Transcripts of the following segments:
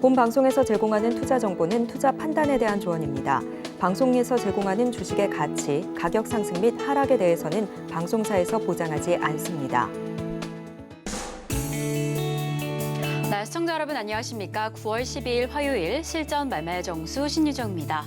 본 방송에서 제공하는 투자 정보는 투자 판단에 대한 조언입니다. 방송에서 제공하는 주식의 가치, 가격 상승 및 하락에 대해서는 방송사에서 보장하지 않습니다. 네, 시청자 여러분 안녕하십니까? 9월 12일 화요일 실전 말말 정수 신유정입니다.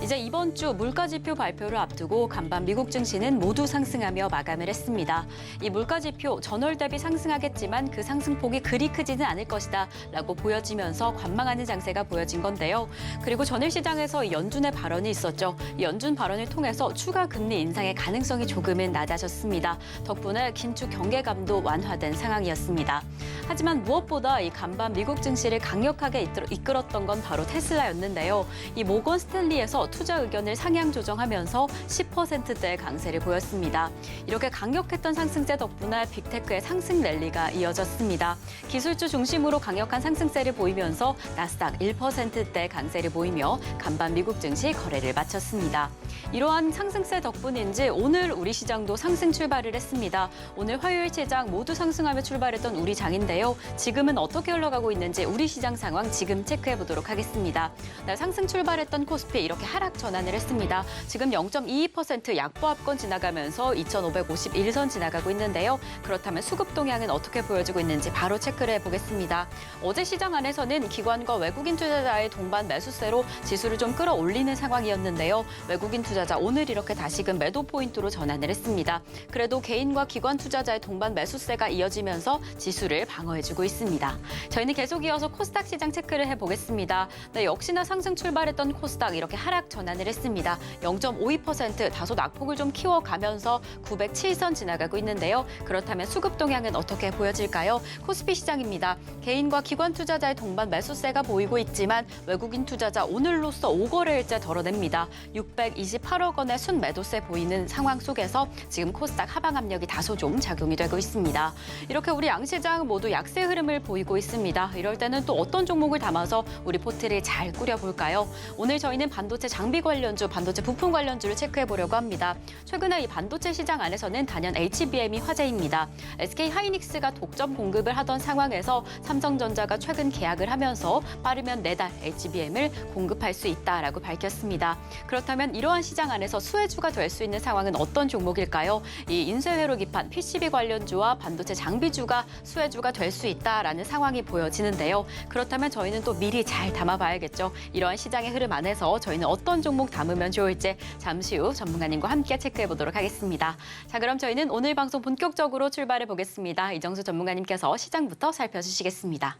이제 이번 주 물가지표 발표를 앞두고 간밤 미국 증시는 모두 상승하며 마감을 했습니다. 이 물가지표 전월 대비 상승하겠지만 그 상승폭이 그리 크지는 않을 것이다 라고 보여지면서 관망하는 장세가 보여진 건데요. 그리고 전일 시장에서 연준의 발언이 있었죠. 이 연준 발언을 통해서 추가 금리 인상의 가능성이 조금은 낮아졌습니다. 덕분에 긴축 경계감도 완화된 상황이었습니다. 하지만 무엇보다 이 간밤 미국 증시를 강력하게 이끌었던 건 바로 테슬라였는데요. 이 모건 스탠리에서 투자 의견을 상향 조정하면서 10%대 강세를 보였습니다. 이렇게 강력했던 상승세 덕분에 빅테크의 상승 랠리가 이어졌습니다. 기술주 중심으로 강력한 상승세를 보이면서 나스닥 1%대 강세를 보이며 간밤 미국 증시 거래를 마쳤습니다. 이러한 상승세 덕분인지 오늘 우리 시장도 상승 출발을 했습니다. 오늘 화요일 시장 모두 상승하며 출발했던 우리 장인데요. 지금은 어떻게 흘러가고 있는지 우리 시장 상황 지금 체크해 보도록 하겠습니다. 네, 상승 출발했던 코스피 이렇게 하락 전환을 했습니다. 지금 0.22% 약보합권 지나가면서 2,551선 지나가고 있는데요. 그렇다면 수급 동향은 어떻게 보여지고 있는지 바로 체크를 해보겠습니다. 어제 시장 안에서는 기관과 외국인 투자자의 동반 매수세로 지수를 좀 끌어올리는 상황이었는데요. 외국인 투자자 오늘 이렇게 다시금 매도 포인트로 전환을 했습니다. 그래도 개인과 기관 투자자의 동반 매수세가 이어지면서 지수를 방어해주고 있습니다. 저희는 계속 이어서 코스닥 시장 체크를 해보겠습니다. 네, 역시나 상승 출발했던 코스닥 이렇게 하락 전환을 했습니다. 0.52% 다소 낙폭을 좀 키워가면서 907선 지나가고 있는데요. 그렇다면 수급 동향은 어떻게 보여질까요? 코스피 시장입니다. 개인과 기관 투자자의 동반 매수세가 보이고 있지만 외국인 투자자 오늘로써 5거래일째 덜어냅니다. 628억 원의 순매도세 보이는 상황 속에서 지금 코스닥 하방 압력이 다소 좀 작용이 되고 있습니다. 이렇게 우리 양시장 모두 약세 흐름을 보이고 있습니다. 이럴 때는 또 어떤 종목을 담아서 우리 포트를 잘 꾸려볼까요? 오늘 저희는 반도체 장비 관련주, 반도체 부품 관련주를 체크해보려고 합니다. 최근에 이 반도체 시장 안에서는 단연 HBM이 화제입니다. SK하이닉스가 독점 공급을 하던 상황에서 삼성전자가 최근 계약을 하면서 빠르면 내달 HBM을 공급할 수 있다라고 밝혔습니다. 그렇다면 이러한 시장 안에서 수혜주가 될 수 있는 상황은 어떤 종목일까요? 이 인쇄회로 기판 PCB 관련주와 반도체 장비주가 수혜주가 될 수 있다라는 상황이 보여지는데요. 그렇다면 저희는 또 미리 잘 담아봐야겠죠. 이러한 시장의 흐름 안에서 저희는 어떤 종목 담으면 좋을지 잠시 후 전문가님과 함께 체크해보도록 하겠습니다. 자, 그럼 저희는 오늘 방송 본격적으로 출발해보겠습니다. 이정수 전문가님께서 시장부터 살펴주시겠습니다.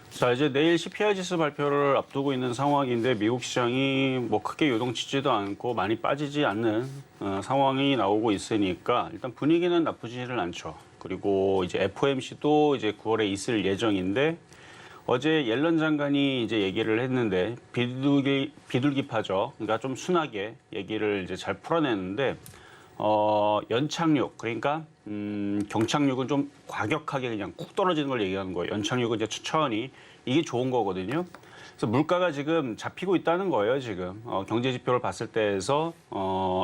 자, 이제 내일 CPI 지수 발표를 앞두고 있는 상황인데 미국 시장이 뭐 크게 요동치지도 않고 많이 빠지지 않는 상황이 나오고 있으니까 일단 분위기는 나쁘지는 않죠. 그리고 이제 FOMC도 이제 9월에 있을 예정인데 어제 옐런 장관이 이제 얘기를 했는데 비둘기파죠. 그러니까 좀 순하게 얘기를 이제 잘 풀어냈는데 연착륙 그러니까 경착륙은 좀 과격하게 그냥 쿡 떨어지는 걸 얘기하는 거예요. 연착륙은 이제 천천히 이게 좋은 거거든요. 그래서 물가가 지금 잡히고 있다는 거예요. 지금 경제 지표를 봤을 때에서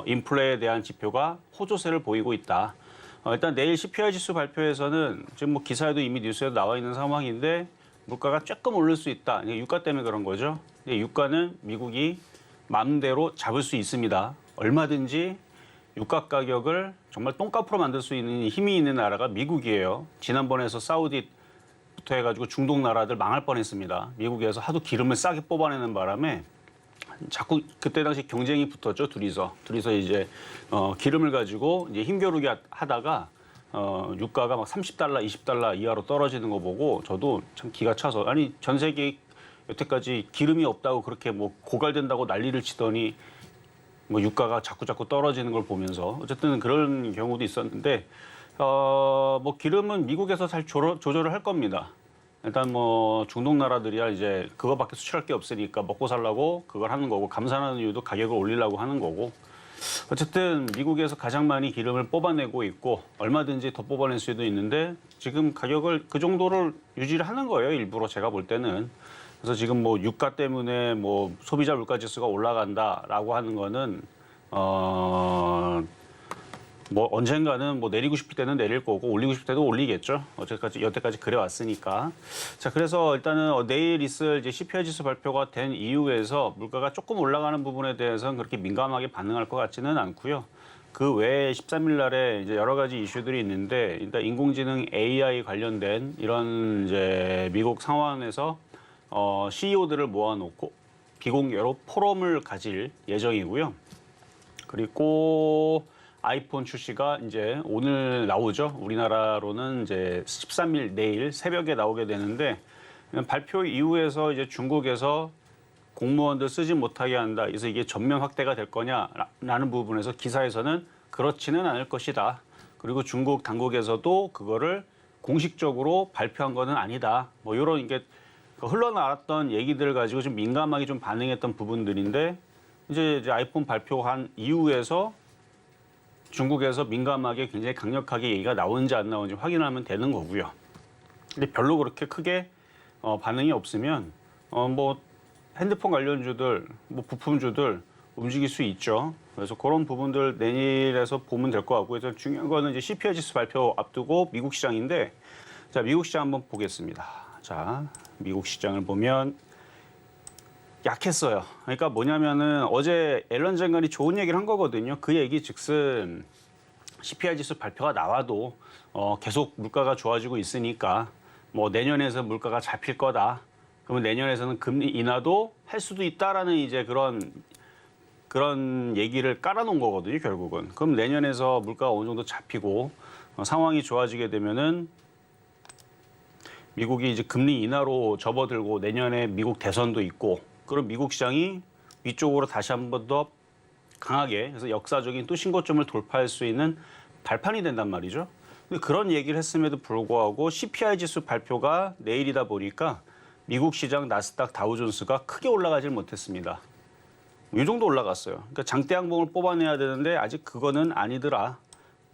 인플레에 대한 지표가 호조세를 보이고 있다. 일단 내일 CPI 지수 발표에서는 지금 뭐 기사에도 이미 뉴스에도 나와 있는 상황인데 물가가 조금 오를 수 있다. 유가 때문에 그런 거죠. 유가는 미국이 마음대로 잡을 수 있습니다. 얼마든지 유가 가격을 정말 똥값으로 만들 수 있는 힘이 있는 나라가 미국이에요. 지난번에서 사우디부터 해가지고 중동 나라들 망할 뻔했습니다. 미국에서 하도 기름을 싸게 뽑아내는 바람에 자꾸 그때 당시 경쟁이 붙었죠. 둘이서 이제 기름을 가지고 이제 힘겨루기 하다가 유가가 막 $30, $20 이하로 떨어지는 거 보고 저도 참 기가 차서 아니 전 세계 여태까지 기름이 없다고 그렇게 뭐 고갈된다고 난리를 치더니 뭐 유가가 자꾸 떨어지는 걸 보면서 어쨌든 그런 경우도 있었는데 뭐 기름은 미국에서 잘 조절을 할 겁니다. 일단 뭐 중동 나라들이야 이제 그거밖에 수출할 게 없으니까 먹고 살라고 그걸 하는 거고 감산하는 이유도 가격을 올리려고 하는 거고 어쨌든 미국에서 가장 많이 기름을 뽑아내고 있고 얼마든지 더 뽑아낼 수도 있는데 지금 가격을 그 정도를 유지를 하는 거예요. 일부러 제가 볼 때는. 그래서 지금 뭐 유가 때문에 뭐 소비자 물가 지수가 올라간다라고 하는 거는 뭐 언젠가는 뭐 내리고 싶을 때는 내릴 거고 올리고 싶을 때도 올리겠죠. 여태까지 그래 왔으니까. 자, 그래서 일단은 내일 있을 이제 CPI 지수 발표가 된 이후에서 물가가 조금 올라가는 부분에 대해서는 그렇게 민감하게 반응할 것 같지는 않고요. 그 외에 13일 날에 이제 여러 가지 이슈들이 있는데 일단 인공지능 AI 관련된 이런 이제 미국 상황에서 CEO들을 모아놓고 비공개로 포럼을 가질 예정이고요. 그리고 아이폰 출시가 이제 오늘 나오죠. 우리나라로는 이제 13일 내일 새벽에 나오게 되는데 발표 이후에서 이제 중국에서 공무원들 쓰지 못하게 한다. 그래서 이게 전면 확대가 될 거냐라는 부분에서 기사에서는 그렇지는 않을 것이다. 그리고 중국 당국에서도 그거를 공식적으로 발표한 거는 아니다. 뭐 이런 이게 흘러나왔던 얘기들을 가지고 좀 민감하게 좀 반응했던 부분들인데 이제 아이폰 발표한 이후에서 중국에서 민감하게 굉장히 강력하게 얘기가 나오는지 안 나오는지 확인하면 되는 거고요. 근데 별로 그렇게 크게 반응이 없으면 뭐 핸드폰 관련주들, 뭐 부품주들 움직일 수 있죠. 그래서 그런 부분들 내일에서 보면 될 것 같고요. 그래서 중요한 거는 이제 CPI 지수 발표 앞두고 미국 시장인데, 자, 미국 시장 한번 보겠습니다. 자, 미국 시장을 보면 약했어요. 그러니까 뭐냐면은 어제 앨런 장관이 좋은 얘기를 한 거거든요. 그 얘기 즉슨 CPI 지수 발표가 나와도 계속 물가가 좋아지고 있으니까 뭐 내년에서 물가가 잡힐 거다. 그러면 내년에서는 금리 인하도 할 수도 있다라는 이제 그런 얘기를 깔아놓은 거거든요, 결국은. 그럼 내년에서 물가가 어느 정도 잡히고 상황이 좋아지게 되면은 미국이 이제 금리 인하로 접어들고 내년에 미국 대선도 있고 그럼 미국 시장이 위쪽으로 다시 한 번 더 강하게 그래서 역사적인 또 신고점을 돌파할 수 있는 발판이 된단 말이죠. 근데 그런 얘기를 했음에도 불구하고 CPI 지수 발표가 내일이다 보니까 미국 시장 나스닥 다우존스가 크게 올라가질 못했습니다. 이 정도 올라갔어요. 그러니까 장대 양봉을 뽑아내야 되는데 아직 그거는 아니더라.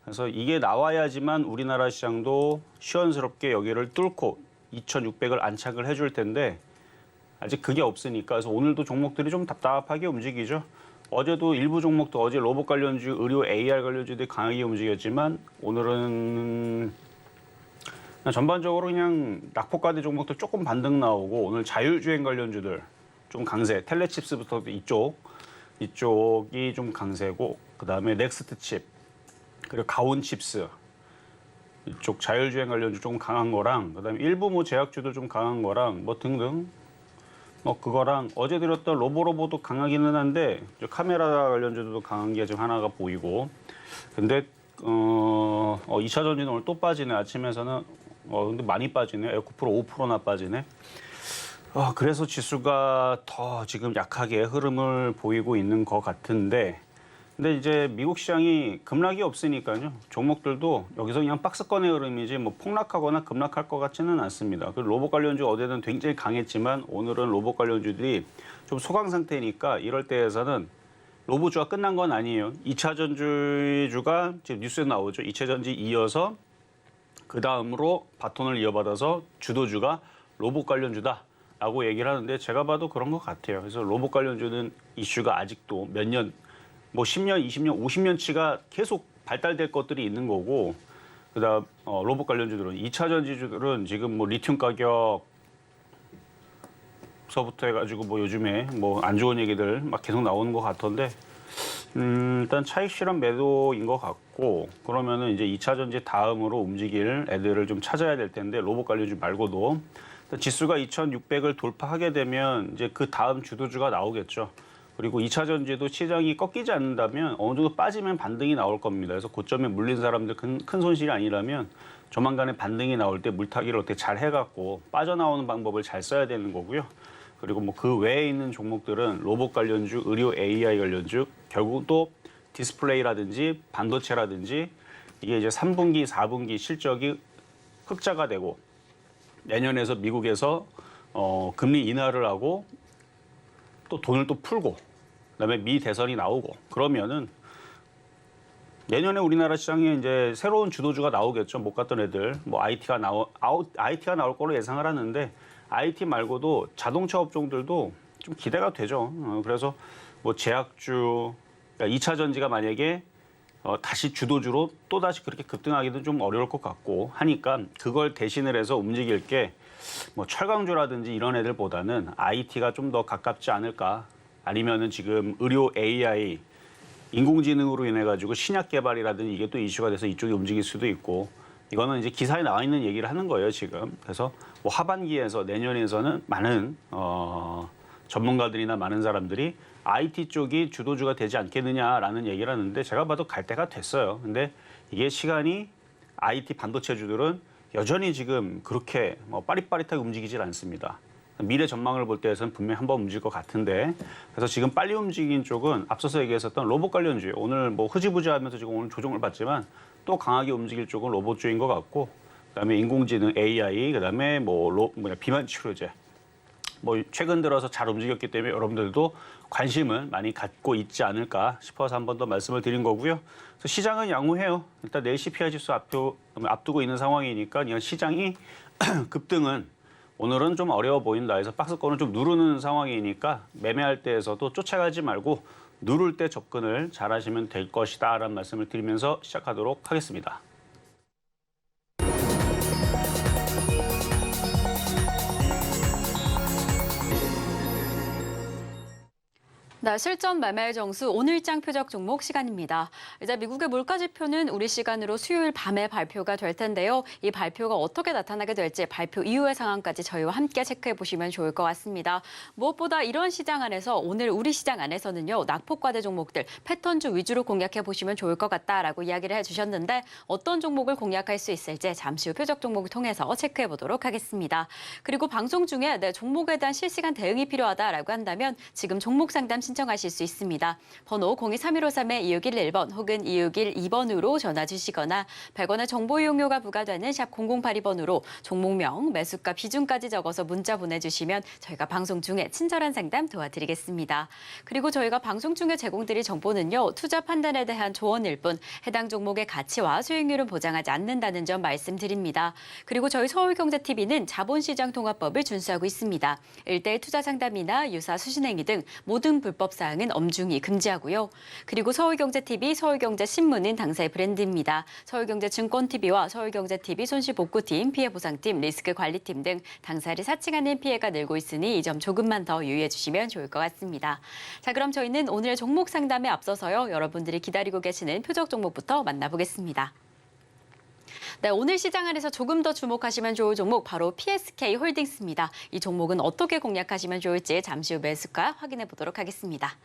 그래서 이게 나와야지만 우리나라 시장도 시원스럽게 여기를 뚫고 2,600을 안착을 해줄 텐데 아직 그게 없으니까 그래서 오늘도 종목들이 좀 답답하게 움직이죠. 어제도 일부 종목도 어제 로봇 관련주, 의료 AR 관련주들이 강하게 움직였지만 오늘은 그냥 전반적으로 그냥 낙폭과대 종목도 조금 반등 나오고 오늘 자율주행 관련주들 좀 강세, 텔레칩스부터 이쪽이 좀 강세고 그다음에 넥스트칩 그리고 가온칩스 이쪽 자율주행 관련주 좀 강한 거랑 그다음에 일부 뭐 제약주도 좀 강한 거랑 뭐 등등 뭐 그거랑 어제 드렸던 로보도 강하기는 한데 카메라 관련주도 강한 게 지금 하나가 보이고 근데 2차 전지는 오늘 또 빠지네. 아침에서는 근데 많이 빠지네. 9% 5%나 빠지네. 그래서 지수가 더 지금 약하게 흐름을 보이고 있는 것 같은데 근데 이제 미국 시장이 급락이 없으니까요. 종목들도 여기서 그냥 박스권의 흐름이지 뭐 폭락하거나 급락할 것 같지는 않습니다. 그 로봇 관련주 어제는 굉장히 강했지만 오늘은 로봇 관련주들이 좀 소강 상태니까 이럴 때에서는 로봇주가 끝난 건 아니에요. 2차 전지주가 지금 뉴스에 나오죠. 2차 전지 이어서 그 다음으로 바톤을 이어받아서 주도주가 로봇 관련주다라고 얘기를 하는데 제가 봐도 그런 것 같아요. 그래서 로봇 관련주는 이슈가 아직도 몇 년, 뭐 10년, 20년, 50년치가 계속 발달될 것들이 있는 거고 그다음 로봇 관련주들은 2차 전지주들은 지금 뭐 리튬 가격서부터 해가지고 뭐 요즘에 뭐 안 좋은 얘기들 막 계속 나오는 것 같던데 일단 차익 실현 매도인 것 같고 그러면은 이제 2차 전지 다음으로 움직일 애들을 좀 찾아야 될 텐데 로봇 관련주 말고도 지수가 2,600을 돌파하게 되면 이제 그 다음 주도주가 나오겠죠. 그리고 2차 전지도 시장이 꺾이지 않는다면 어느 정도 빠지면 반등이 나올 겁니다. 그래서 고점에 물린 사람들 큰 손실이 아니라면 조만간에 반등이 나올 때 물타기를 어떻게 잘 해갖고 빠져나오는 방법을 잘 써야 되는 거고요. 그리고 뭐 그 외에 있는 종목들은 로봇 관련주, 의료 AI 관련주, 결국 또 디스플레이라든지 반도체라든지 이게 이제 3분기, 4분기 실적이 흑자가 되고 내년에서 미국에서 금리 인하를 하고 또 돈을 또 풀고 그다음에 미 대선이 나오고 그러면은 내년에 우리나라 시장에 이제 새로운 주도주가 나오겠죠. 못 갔던 애들 뭐 IT가 나올 거로 예상을 하는데 IT 말고도 자동차 업종들도 좀 기대가 되죠. 그래서 뭐 제약주, 그러니까 2차 전지가 만약에 다시 주도주로 또다시 그렇게 급등하기도 좀 어려울 것 같고 하니까 그걸 대신을 해서 움직일 게 뭐 철강주라든지 이런 애들보다는 IT가 좀 더 가깝지 않을까. 아니면은 지금 의료 AI, 인공지능으로 인해 가지고 신약 개발이라든지 이게 또 이슈가 돼서 이쪽이 움직일 수도 있고 이거는 이제 기사에 나와 있는 얘기를 하는 거예요, 지금. 그래서 뭐 하반기에서 내년에서는 많은 전문가들이나 많은 사람들이 IT 쪽이 주도주가 되지 않겠느냐라는 얘기를 하는데 제가 봐도 갈 때가 됐어요. 근데 이게 시간이 IT 반도체주들은 여전히 지금 그렇게 빠릿빠릿하게 움직이질 않습니다. 미래 전망을 볼 때에서는 분명히 한번 움직일 것 같은데 그래서 지금 빨리 움직인 쪽은 앞서서 얘기했었던 로봇 관련주예요. 오늘 뭐 흐지부지하면서 지금 오늘 조정을 받지만 또 강하게 움직일 쪽은 로봇주인 것 같고 그다음에 인공지능 AI 그다음에 비만 치료제 뭐 최근 들어서 잘 움직였기 때문에 여러분들도 관심을 많이 갖고 있지 않을까 싶어서 한 번 더 말씀을 드린 거고요. 그래서 시장은 양호해요. 일단 내일 CPI 지수 앞두고 있는 상황이니까 이런 시장이 급등은 오늘은 좀 어려워 보인다 해서 박스권을 좀 누르는 상황이니까 매매할 때에서도 쫓아가지 말고 누를 때 접근을 잘 하시면 될 것이다 라는 말씀을 드리면서 시작하도록 하겠습니다. 네, 실전 매매 정수 오늘장 표적 종목 시간입니다. 이제 미국의 물가지표는 우리 시간으로 수요일 밤에 발표가 될 텐데요. 이 발표가 어떻게 나타나게 될지 발표 이후의 상황까지 저희와 함께 체크해 보시면 좋을 것 같습니다. 무엇보다 이런 시장 안에서 오늘 우리 시장 안에서는요. 낙폭과대 종목들 패턴주 위주로 공략해 보시면 좋을 것 같다라고 이야기를 해주셨는데 어떤 종목을 공략할 수 있을지 잠시 후 표적 종목을 통해서 체크해 보도록 하겠습니다. 그리고 방송 중에 내 종목에 대한 실시간 대응이 필요하다라고 한다면 지금 종목 상담 신청하실 수 있습니다. 번호 023153-2611번 혹은 2612번으로 전화 주시거나 100원의 정보 이용료가 부과되는 샵 0082번으로 종목명, 매수가, 비중까지 적어서 문자 보내주시면 저희가 방송 중에 친절한 상담 도와드리겠습니다. 그리고 저희가 방송 중에 제공드릴 정보는요. 투자 판단에 대한 조언일 뿐 해당 종목의 가치와 수익률은 보장하지 않는다는 점 말씀드립니다. 그리고 저희 서울경제TV는 자본시장 통합법을 준수하고 있습니다. 1:1 투자 상담이나 유사 수신행위 등 모든 불법 사항은 엄중히 금지하고요. 그리고 서울경제TV, 서울경제신문은 당사의 브랜드입니다. 서울경제증권TV와 서울경제TV 손실복구팀, 피해보상팀, 리스크관리팀 등 당사를 사칭하는 피해가 늘고 있으니 이 점 조금만 더 유의해 주시면 좋을 것 같습니다. 자, 그럼 저희는 오늘의 종목 상담에 앞서서요. 여러분들이 기다리고 계시는 표적 종목부터 만나보겠습니다. 네, 오늘 시장 안에서 조금 더 주목하시면 좋을 종목 바로 PSK홀딩스입니다. 이 종목은 어떻게 공략하시면 좋을지 잠시 후 매수가 확인해 보도록 하겠습니다.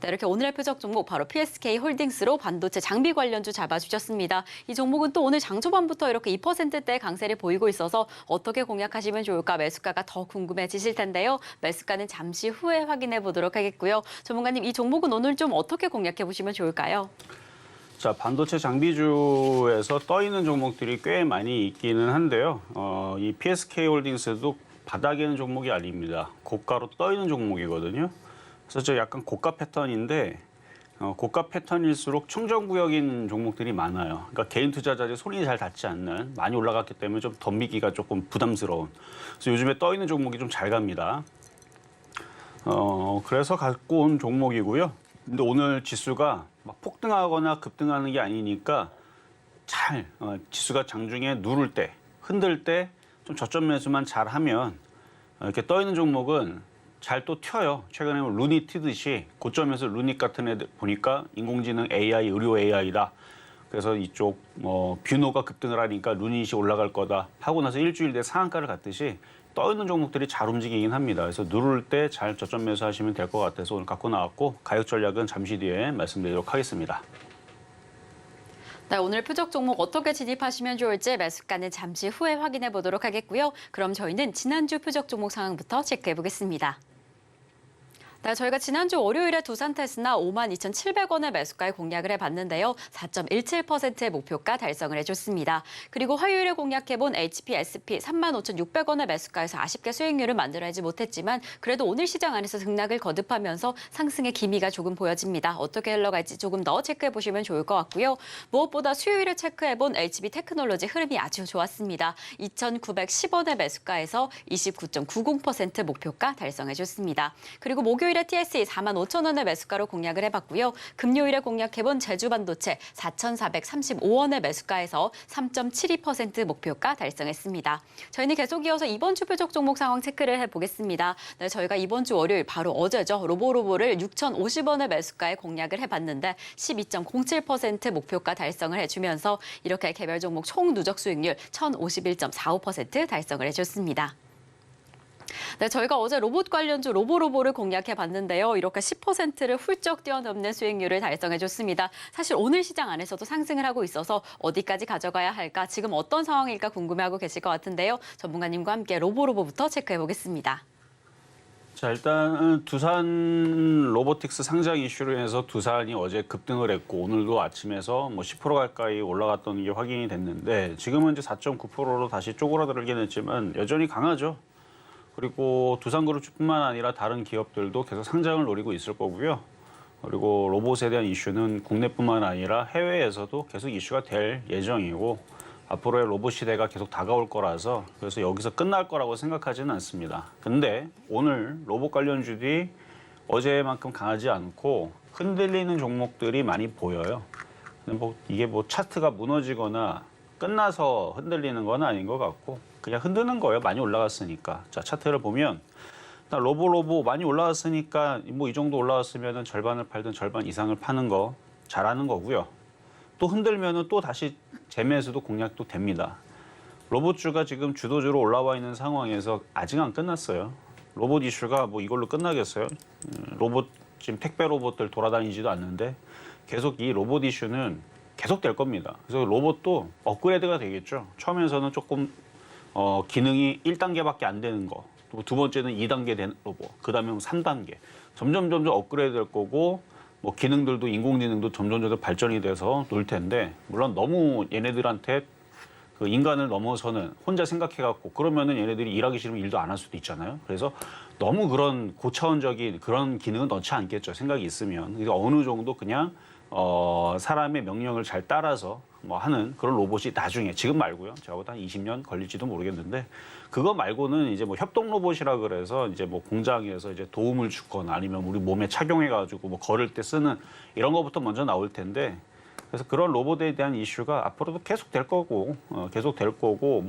네, 이렇게 오늘의 표적 종목 바로 PSK홀딩스로 반도체 장비 관련주 잡아주셨습니다. 이 종목은 또 오늘 장 초반부터 이렇게 2%대 강세를 보이고 있어서 어떻게 공략하시면 좋을까 매수가가 더 궁금해지실 텐데요. 매수가는 잠시 후에 확인해 보도록 하겠고요. 전문가님, 이 종목은 오늘 좀 어떻게 공략해 보시면 좋을까요? 자, 반도체 장비주에서 떠 있는 종목들이 꽤 많이 있기는 한데요. 이 PSK홀딩스도 바닥에 있는 종목이 아닙니다. 고가로 떠 있는 종목이거든요. 그래서 저 약간 고가 패턴인데 고가 패턴일수록 청정구역인 종목들이 많아요. 그러니까 개인 투자자들이 손이 잘 닿지 않는 많이 올라갔기 때문에 좀 덤비기가 조금 부담스러운. 그래서 요즘에 떠 있는 종목이 좀 잘 갑니다. 그래서 갖고 온 종목이고요. 근데 오늘 지수가 막 폭등하거나 급등하는 게 아니니까 지수가 장중에 누를 때, 흔들 때 좀 저점 매수만 잘하면 이렇게 떠 있는 종목은 잘 또 튀어요. 최근에 루니 튀듯이 고점에서 루니 같은 애들 보니까 인공지능 AI, 의료 AI다. 그래서 이쪽 뷰노가 급등을 하니까 루닛이 올라갈 거다 하고 나서 일주일 뒤에 상한가를 갔듯이 떠 있는 종목들이 잘 움직이긴 합니다. 그래서 누를 때 잘 저점 매수하시면 될 것 같아서 오늘 갖고 나왔고 가격 전략은 잠시 뒤에 말씀드리도록 하겠습니다. 네, 오늘 표적 종목 어떻게 진입하시면 좋을지 매수가는 잠시 후에 확인해 보도록 하겠고요. 그럼 저희는 지난주 표적 종목 상황부터 체크해 보겠습니다. 네, 저희가 지난주 월요일에 두산테스나 52,700원의 매수가에 공략을 해봤는데요. 4.17%의 목표가 달성을 해줬습니다. 그리고 화요일에 공략해본 HPSP 35,600원의 매수가에서 아쉽게 수익률을 만들어내지 못했지만 그래도 오늘 시장 안에서 등락을 거듭하면서 상승의 기미가 조금 보여집니다. 어떻게 흘러갈지 조금 더 체크해보시면 좋을 것 같고요. 무엇보다 수요일에 체크해본 HB테크놀로지 흐름이 아주 좋았습니다. 2,910원의 매수가에서 29.90% 목표가 달성해줬습니다. 그리고 목요일 토요일에 TSE 45,000원의 매수가로 공략을 해봤고요. 금요일에 공략해본 제주반도체 4,435원의 매수가에서 3.72% 목표가 달성했습니다. 저희는 계속 이어서 이번 주 표적 종목 상황 체크를 해보겠습니다. 네, 저희가 이번 주 월요일 바로 어제죠. 로보로보를 6,050원의 매수가에 공략을 해봤는데 12.07% 목표가 달성을 해주면서 이렇게 개별 종목 총 누적 수익률 1,051.45% 달성을 해줬습니다. 네, 저희가 어제 로봇 관련주 로보로보를 공략해 봤는데요. 이렇게 10%를 훌쩍 뛰어넘는 수익률을 달성해줬습니다. 사실 오늘 시장 안에서도 상승을 하고 있어서 어디까지 가져가야 할까, 지금 어떤 상황일까 궁금해하고 계실 것 같은데요. 전문가님과 함께 로보로보부터 체크해 보겠습니다. 자, 일단 두산 로보틱스 상장 이슈로 인해서 두산이 어제 급등을 했고 오늘도 아침에서 뭐 10% 가까이 올라갔던 게 확인이 됐는데 지금은 이제 4.9%로 다시 쪼그라들긴 했지만 여전히 강하죠. 그리고 두산그룹뿐만 아니라 다른 기업들도 계속 상장을 노리고 있을 거고요. 그리고 로봇에 대한 이슈는 국내뿐만 아니라 해외에서도 계속 이슈가 될 예정이고 앞으로의 로봇 시대가 계속 다가올 거라서 그래서 여기서 끝날 거라고 생각하지는 않습니다. 근데 오늘 로봇 관련주들이 어제만큼 강하지 않고 흔들리는 종목들이 많이 보여요. 근데 이게 차트가 무너지거나 끝나서 흔들리는 건 아닌 것 같고 그냥 흔드는 거예요. 많이 올라갔으니까. 자, 차트를 보면 일단 로보 많이 올라갔으니까 이 정도 올라갔으면 절반을 팔든 절반 이상을 파는 거 잘하는 거고요. 또 흔들면은 또 다시 재매수도 공략도 됩니다. 로봇주가 지금 주도주로 올라와 있는 상황에서 아직 안 끝났어요. 로봇 이슈가 이걸로 끝나겠어요? 로봇 지금 택배 로봇들 돌아다니지도 않는데 계속 이 로봇 이슈는 계속 될 겁니다. 그래서 로봇도 업그레이드가 되겠죠. 처음에서는 조금 기능이 1단계밖에 안 되는 거, 또 두 번째는 2단계 된 로봇, 그 다음에 3단계. 점점 업그레이드 될 거고 기능들도 인공지능도 점점 발전이 돼서 놀 텐데 물론 너무 얘네들한테 그 인간을 넘어서는 혼자 생각해갖고 그러면은 얘네들이 일하기 싫으면 일도 안 할 수도 있잖아요. 그래서 너무 그런 고차원적인 그런 기능은 넣지 않겠죠. 생각이 있으면. 그러니까 어느 정도 그냥 사람의 명령을 잘 따라서 하는 그런 로봇이 나중에 지금 말고요. 제가 보다 한 20년 걸릴지도 모르겠는데 그거 말고는 이제 협동 로봇이라 그래서 이제 공장에서 이제 도움을 주거나 아니면 우리 몸에 착용해가지고 걸을 때 쓰는 이런 거부터 먼저 나올 텐데 그래서 그런 로봇에 대한 이슈가 앞으로도 계속 될 거고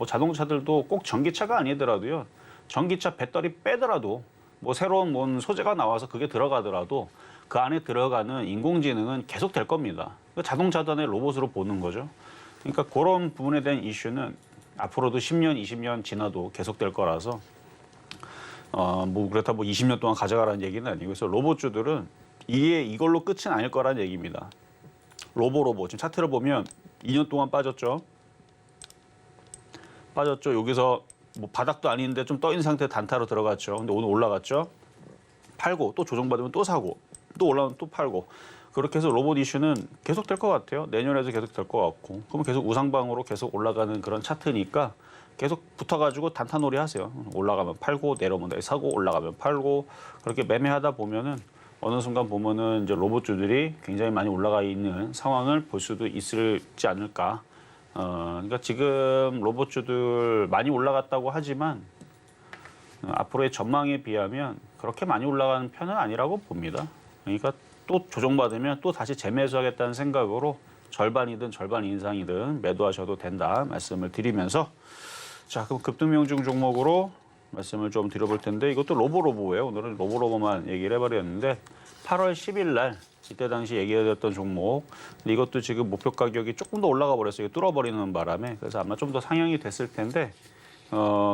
자동차들도 꼭 전기차가 아니더라도요. 전기차 배터리 빼더라도 새로운 소재가 나와서 그게 들어가더라도 그 안에 들어가는 인공지능은 계속 될 겁니다. 자동차도 하나의 로봇으로 보는 거죠. 그러니까 그런 부분에 대한 이슈는 앞으로도 10년, 20년 지나도 계속 될 거라서 그렇다 20년 동안 가져가라는 얘기는 아니고 그래서 로봇주들은 이걸로 끝은 아닐 거라는 얘기입니다. 로보 지금 차트를 보면 2년 동안 빠졌죠. 여기서 바닥도 아닌데 좀 떠 있는 상태 단타로 들어갔죠. 근데 오늘 올라갔죠. 팔고 또 조정받으면 또 사고 또 올라오면 또 팔고 그렇게 해서 로봇 이슈는 계속 될 것 같아요. 내년에도 계속 될 것 같고 그러면 계속 우상방으로 계속 올라가는 그런 차트니까 계속 붙어가지고 단타놀이 하세요. 올라가면 팔고 내려오면 사고 올라가면 팔고 그렇게 매매하다 보면은 어느 순간 보면은 이제 로봇주들이 굉장히 많이 올라가 있는 상황을 볼 수도 있지 않을까. 그러니까 지금 로봇주들 많이 올라갔다고 하지만 앞으로의 전망에 비하면 그렇게 많이 올라가는 편은 아니라고 봅니다. 그러니까 또 조정받으면 또 다시 재매수하겠다는 생각으로 절반이든 절반 이상이든 매도하셔도 된다 말씀을 드리면서 자, 그럼 급등명중 종목으로 말씀을 좀 드려볼 텐데 이것도 로보예요. 오늘은 로보만 얘기를 해버렸는데 8월 10일 날 이때 당시 얘기해드렸던 종목 근데 이것도 지금 목표 가격이 조금 더 올라가 버렸어요. 뚫어버리는 바람에 그래서 아마 좀 더 상향이 됐을 텐데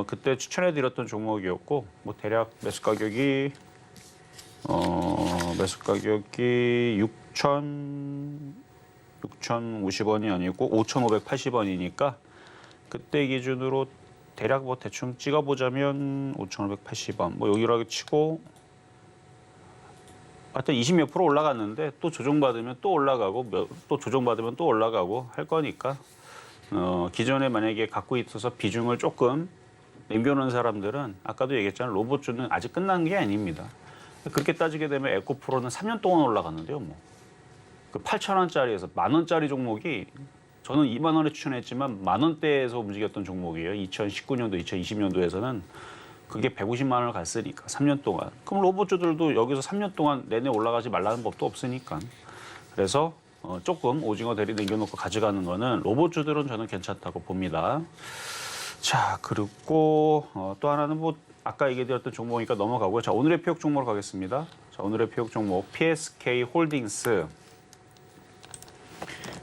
그때 추천해드렸던 종목이었고 대략 매수 가격이 6,050원이 아니고 5,580원이니까 그때 기준으로 대략 대충 찍어보자면 5,580원 여기라고 치고 하여튼 20몇 프로 올라갔는데 또 조정받으면 또 올라가고 또 조정받으면 또 올라가고 할 거니까 기존에 만약에 갖고 있어서 비중을 조금 남겨놓은 사람들은 아까도 얘기했잖아요. 로봇주는 아직 끝난 게 아닙니다. 그렇게 따지게 되면 에코프로는 3년 동안 올라갔는데요. 그 8,000원짜리에서 10,000원짜리 종목이 저는 2만 원에 추천했지만 10,000원대에서 움직였던 종목이에요. 2019년도, 2020년도에서는 그게 150만 원을 갔으니까 3년 동안. 그럼 로봇주들도 여기서 3년 동안 내내 올라가지 말라는 법도 없으니까. 그래서 조금 오징어 대리 남겨놓고 가져가는 거는 로봇주들은 저는 괜찮다고 봅니다. 자, 그리고 또 하나는 뭐 아까 얘기드렸던 종목이니까 넘어가고요. 자, 오늘의 피격 종목으로 가겠습니다. 자, 오늘의 피격 종목 PSK 홀딩스.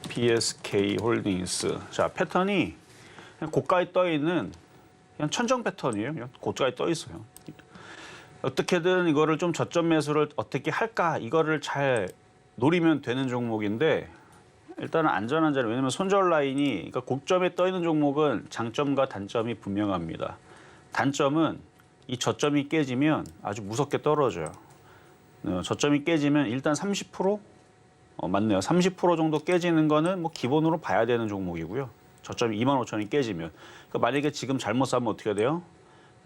PSK 홀딩스. 자, 패턴이 그냥 고가에 떠 있는 그냥 천정 패턴이에요. 그냥 고가에 떠 있어요. 어떻게든 이거를 좀 저점 매수를 어떻게 할까 이거를 잘 노리면 되는 종목인데 일단은 안전한 자리. 왜냐면 손절 라인이 그러니까 고점에 떠 있는 종목은 장점과 단점이 분명합니다. 단점은 이 저점이 깨지면 아주 무섭게 떨어져요. 저점이 깨지면 일단 30%? 맞네요. 30% 정도 깨지는 거는 뭐 기본으로 봐야 되는 종목이고요. 저점이 25,000원이 깨지면. 그러니까 만약에 지금 잘못 사면 어떻게 돼요?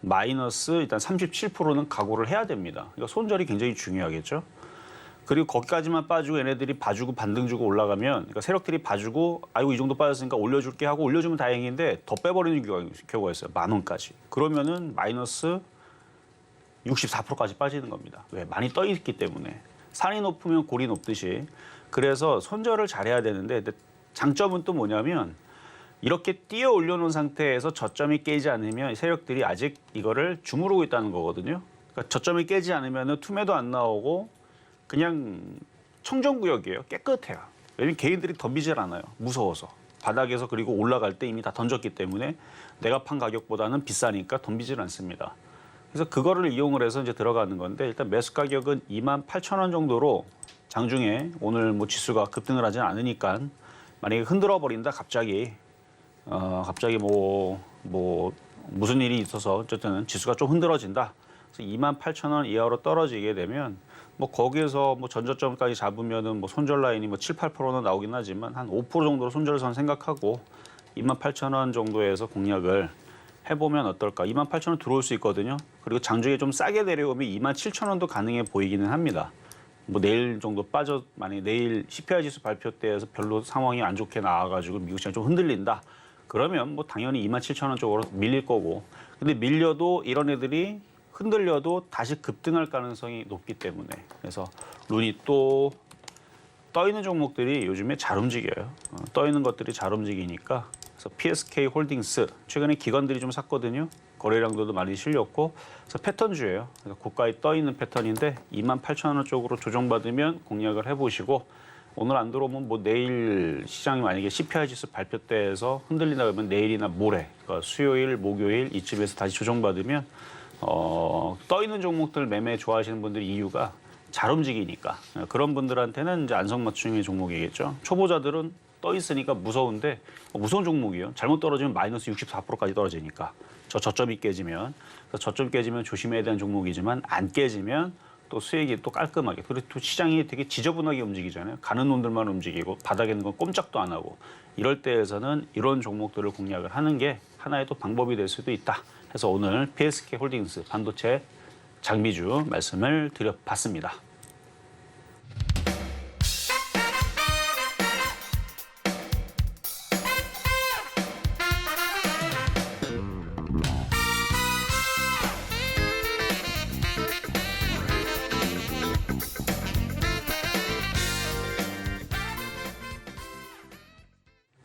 마이너스 일단 37%는 각오를 해야 됩니다. 그러니까 손절이 굉장히 중요하겠죠. 그리고 거기까지만 빠지고 얘네들이 봐주고 반등 주고 올라가면 그러니까 세력들이 봐주고 아이고 이 정도 빠졌으니까 올려줄게 하고 올려주면 다행인데 더 빼버리는 경우가 있어요. 10,000원까지. 그러면은 마이너스 64%까지 빠지는 겁니다. 왜? 많이 떠 있기 때문에. 산이 높으면 골이 높듯이. 그래서 손절을 잘해야 되는데 장점은 또 뭐냐면 이렇게 뛰어 올려놓은 상태에서 저점이 깨지 않으면 세력들이 아직 이거를 주무르고 있다는 거거든요. 그러니까 저점이 깨지 않으면 투매도 안 나오고 그냥 청정구역이에요. 깨끗해요. 왜냐면 개인들이 덤비질 않아요. 무서워서. 바닥에서 그리고 올라갈 때 이미 다 던졌기 때문에 내가 판 가격보다는 비싸니까 덤비질 않습니다. 그래서 그거를 이용을 해서 이제 들어가는 건데 일단 매수 가격은 28,000원 정도로 장중에 오늘 뭐 지수가 급등을 하진 않으니까 만약에 흔들어 버린다 갑자기 뭐 무슨 일이 있어서 어쨌든 지수가 좀 흔들어진다. 그래서 28,000원 이하로 떨어지게 되면 뭐 거기에서 뭐 전저점까지 잡으면은 뭐 손절 라인이 뭐 7, 8%는 나오긴 하지만 한 5% 정도로 손절선 생각하고 28,000원 정도에서 공략을 해보면 어떨까. 28,000원 들어올 수 있거든요. 그리고 장중에 좀 싸게 내려오면 27,000원도 가능해 보이기는 합니다. 뭐 내일 정도 만약에 내일 CPI 지수 발표 때에서 별로 상황이 안 좋게 나와가지고 미국 시장이 좀 흔들린다. 그러면 뭐 당연히 27,000원 쪽으로 밀릴 거고. 근데 밀려도 이런 애들이 흔들려도 다시 급등할 가능성이 높기 때문에. 그래서 룬이 또 떠 있는 종목들이 요즘에 잘 움직여요. 떠 있는 것들이 잘 움직이니까. 그래서 PSK 홀딩스 최근에 기관들이 좀 샀거든요. 거래량도 많이 실렸고 그래서 패턴주예요. 그래서 고가에 떠 있는 패턴인데 28,000원 쪽으로 조정받으면 공략을 해보시고 오늘 안 들어오면 뭐 내일 시장이 만약에 CPI 지수 발표 때에서 흔들린다 그러면 내일이나 모레 그러니까 수요일, 목요일 이쯤에서 다시 조정받으면 떠 있는 종목들 매매 좋아하시는 분들이 이유가 잘 움직이니까 그런 분들한테는 이제 안성맞춤의 종목이겠죠. 초보자들은 떠 있으니까 무서운데 무서운 종목이에요. 잘못 떨어지면 마이너스 64%까지 떨어지니까 저점이 깨지면 저점 깨지면 조심해야 되는 종목이지만 안 깨지면 또 수익이 또 깔끔하게 그리고 또 시장이 되게 지저분하게 움직이잖아요. 가는 놈들만 움직이고 바닥에 있는 건 꼼짝도 안 하고 이럴 때에서는 이런 종목들을 공략을 하는 게 하나의 또 방법이 될 수도 있다. 해서 오늘 PSK 홀딩스 반도체 장비주 말씀을 드려봤습니다.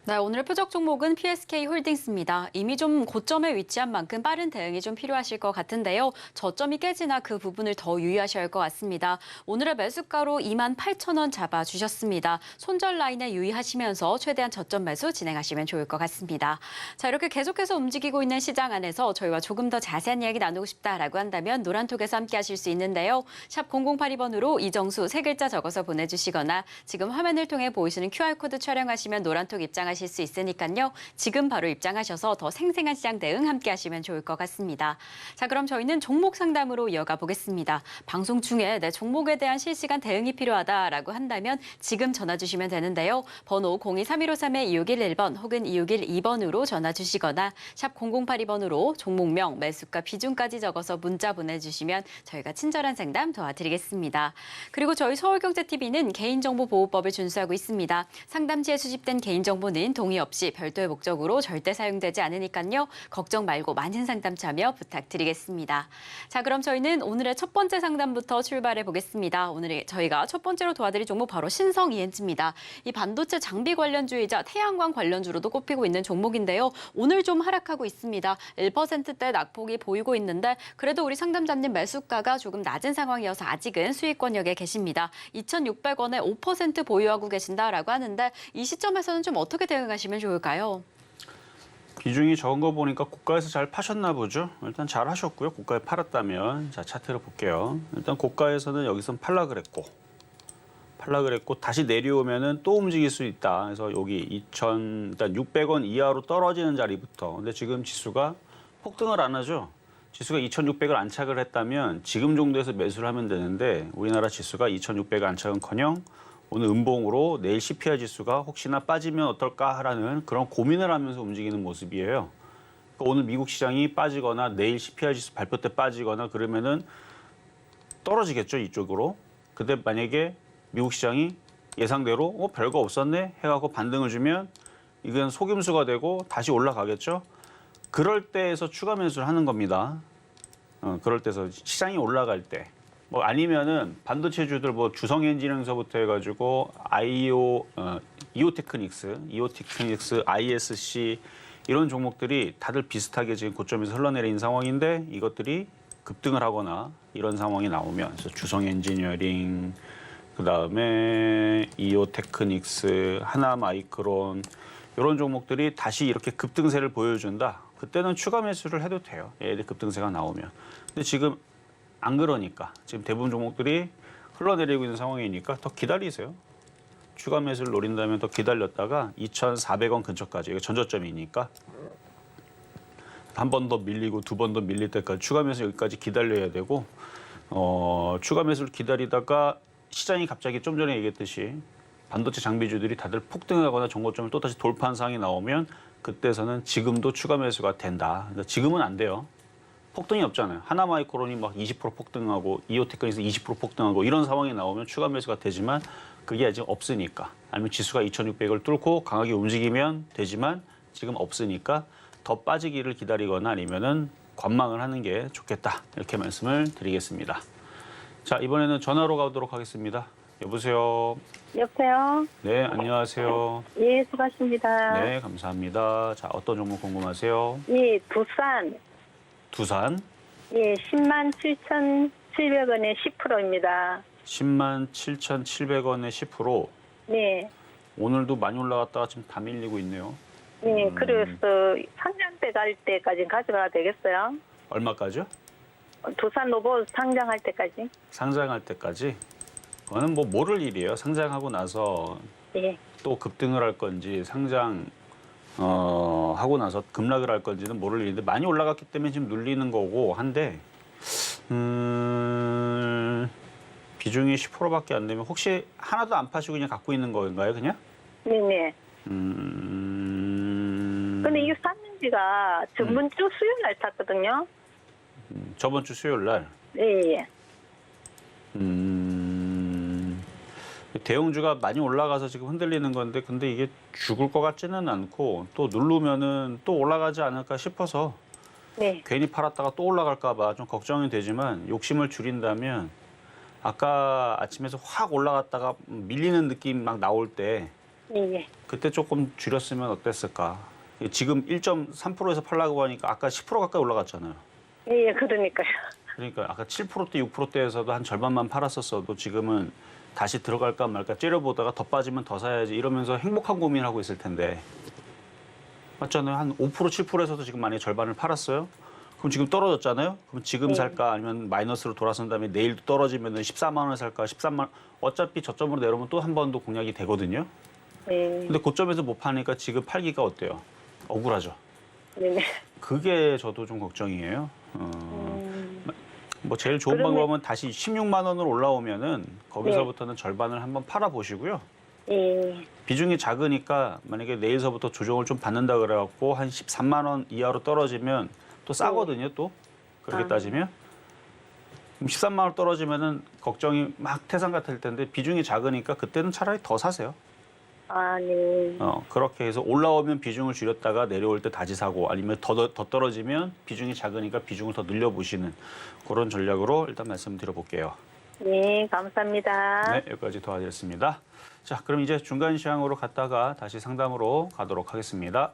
네, 오늘의 표적 종목은 PSK 홀딩스입니다. 이미 좀 고점에 위치한 만큼 빠른 대응이 좀 필요하실 것 같은데요. 저점이 깨지나 그 부분을 더 유의하셔야 할 것 같습니다. 오늘의 매수가로 28,000원 잡아주셨습니다. 손절 라인에 유의하시면서 최대한 저점 매수 진행하시면 좋을 것 같습니다. 자, 이렇게 계속해서 움직이고 있는 시장 안에서 저희와 조금 더 자세한 이야기 나누고 싶다라고 한다면 노란톡에서 함께 하실 수 있는데요. 샵 0082번으로 이정수 세 글자 적어서 보내주시거나 지금 화면을 통해 보이시는 QR코드 촬영하시면 노란톡 입장하실 수 있으니까요. 지금 바로 입장하셔서 더 생생한 시장 대응 함께 하시면 좋을 것 같습니다. 자, 그럼 저희는 종목 상담으로 이어가 보겠습니다. 방송 중에 내 종목에 대한 실시간 대응이 필요하다라고 한다면 지금 전화 주시면 되는데요. 번호 023153-2611번 혹은 2612번으로 전화 주시거나 샵 0082번으로 종목명, 매수가, 비중까지 적어서 문자 보내주시면 저희가 친절한 상담 도와드리겠습니다. 그리고 저희 서울경제TV는 개인정보보호법을 준수하고 있습니다. 상담지에 수집된 개인정보는 개인 동의 없이 별도의 목적으로 절대 사용되지 않으니까요. 걱정 말고 많은 상담 참여 부탁드리겠습니다. 자, 그럼 저희는 오늘의 첫 번째 상담부터 출발해 보겠습니다. 오늘 저희가 첫 번째로 도와드릴 종목 바로 신성 ENG입니다. 이 반도체 장비 관련주이자 태양광 관련주로도 꼽히고 있는 종목인데요. 오늘 좀 하락하고 있습니다. 1%대 낙폭이 보이고 있는데 그래도 우리 상담자님 매수가가 조금 낮은 상황이어서 아직은 수익권역에 계십니다. 2,600원에 5% 보유하고 계신다라고 하는데 이 시점에서는 좀 어떻게 대응하시면 좋을까요? 비중이 적은 거 보니까 고가에서 잘 파셨나 보죠. 일단 잘 하셨고요. 고가에 팔았다면 자 차트를 볼게요. 일단 고가에서는 여기선 팔라 그랬고 다시 내려오면은 또 움직일 수 있다. 그래서 여기 일단 600원 이하로 떨어지는 자리부터. 근데 지금 지수가 폭등을 안 하죠. 지수가 2,600을 안착을 했다면 지금 정도에서 매수를 하면 되는데 우리나라 지수가 2,600 안착은커녕 오늘 음봉으로 내일 CPI 지수가 혹시나 빠지면 어떨까라는 그런 고민을 하면서 움직이는 모습이에요. 그러니까 오늘 미국 시장이 빠지거나 내일 CPI 지수 발표 때 빠지거나 그러면은 떨어지겠죠, 이쪽으로. 근데 만약에 미국 시장이 예상대로 별거 없었네 해갖고 반등을 주면 이건 속임수가 되고 다시 올라가겠죠. 그럴 때에서 추가 매수를 하는 겁니다. 그럴 때서 시장이 올라갈 때. 뭐 아니면은 반도체주들 뭐 주성엔지능서부터 해가지고 이오테크닉스, ISC 이런 종목들이 다들 비슷하게 지금 고점에서 흘러내린 상황인데 이것들이 급등을 하거나 이런 상황이 나오면 그래서 주성엔지니어링 그다음에 이오테크닉스, 하나마이크론 이런 종목들이 다시 이렇게 급등세를 보여준다. 그때는 추가 매수를 해도 돼요. 얘들 급등세가 나오면. 근데 지금 안 그러니까 지금 대부분 종목들이 흘러내리고 있는 상황이니까 더 기다리세요. 추가 매수를 노린다면 더 기다렸다가 2,400원 근처까지 이거 전저점이니까 한 번 더 밀리고 두 번 더 밀릴 때까지 추가 매수 여기까지 기다려야 되고 추가 매수를 기다리다가 시장이 갑자기 좀 전에 얘기했듯이 반도체 장비주들이 다들 폭등하거나 정고점을 또 다시 돌파한 상황이 나오면 그때서는 지금도 추가 매수가 된다. 근데 지금은 안 돼요. 폭등이 없잖아요. 하나마이크론이 막 20% 폭등하고 이오테크닉스 20% 폭등하고 이런 상황이 나오면 추가 매수가 되지만 그게 아직 없으니까. 아니면 지수가 2,600을 뚫고 강하게 움직이면 되지만 지금 없으니까 더 빠지기를 기다리거나 아니면은 관망을 하는 게 좋겠다. 이렇게 말씀을 드리겠습니다. 자, 이번에는 전화로 가도록 하겠습니다. 여보세요. 여보세요? 네, 안녕하세요. 예, 수고하십니다. 네, 감사합니다. 자, 어떤 종목 궁금하세요? 예, 두산 예, 107,700원에 10%입니다. 107,700원에 10%. 네. 오늘도 많이 올라갔다가 지금 다 밀리고 있네요. 네, 그래서 상장대 갈 때까지 가져가야 되겠어요? 얼마까지요? 두산 로봇 상장할 때까지? 상장할 때까지? 그거는 뭐 모를 일이에요. 상장하고 나서 예. 또 급등을 할 건지 하고 나서 급락을 할 건지는 모를 일인데 많이 올라갔기 때문에 지금 눌리는 거고 한데 비중이 10%밖에 안 되면 혹시 하나도 안 파시고 그냥 갖고 있는 건가요, 그냥? 네네. 근데 이게 샀는 지가 저번 주 수요일 날 샀거든요. 저번 주 수요일 날. 예, 예. 대형주가 많이 올라가서 지금 흔들리는 건데 근데 이게 죽을 것 같지는 않고 또 누르면은 또 올라가지 않을까 싶어서 네. 괜히 팔았다가 또 올라갈까 봐 좀 걱정이 되지만 욕심을 줄인다면 아까 아침에서 확 올라갔다가 밀리는 느낌 막 나올 때 예, 예. 그때 조금 줄였으면 어땠을까. 지금 1.3%에서 팔라고 하니까 아까 10% 가까이 올라갔잖아요. 예, 예, 그러니까요. 그러니까 아까 7%대 6%대에서도 한 절반만 팔았었어도 지금은 다시 들어갈까 말까 째려보다가 더 빠지면 더 사야지 이러면서 행복한 고민을 하고 있을 텐데 맞잖아요. 한 5% 7%에서도 지금 만약에 절반을 팔았어요. 그럼 지금 떨어졌잖아요. 그럼 지금 살까 아니면 마이너스로 돌아선 다음에 내일도 떨어지면 14만 원에 살까 13만 원. 어차피 저점으로 내려오면 또 한 번 더 공략이 되거든요. 예. 근데 고점에서 못 파니까 지금 팔기가 어때요? 억울하죠. 네네. 그게 저도 좀 걱정이에요. 뭐 제일 좋은 그러면- 방법은 다시 16만 원으로 올라오면은 거기서부터는 절반을 한번 팔아 보시고요. 예. 비중이 작으니까 만약에 내일서부터 조정을 좀 받는다 그래갖고 한 13만 원 이하로 떨어지면 또 싸거든요. 또 그렇게 따지면 그럼 13만 원 떨어지면은 걱정이 막 태산 같을 텐데 비중이 작으니까 그때는 차라리 더 사세요. 아, 네. 그렇게 해서 올라오면 비중을 줄였다가 내려올 때 다시 사고 아니면 더 떨어지면 비중이 작으니까 비중을 더 늘려보시는 그런 전략으로 일단 말씀드려볼게요. 네, 감사합니다. 네, 여기까지 도와드렸습니다. 자, 그럼 이제 중간 시황으로 갔다가 다시 상담으로 가도록 하겠습니다.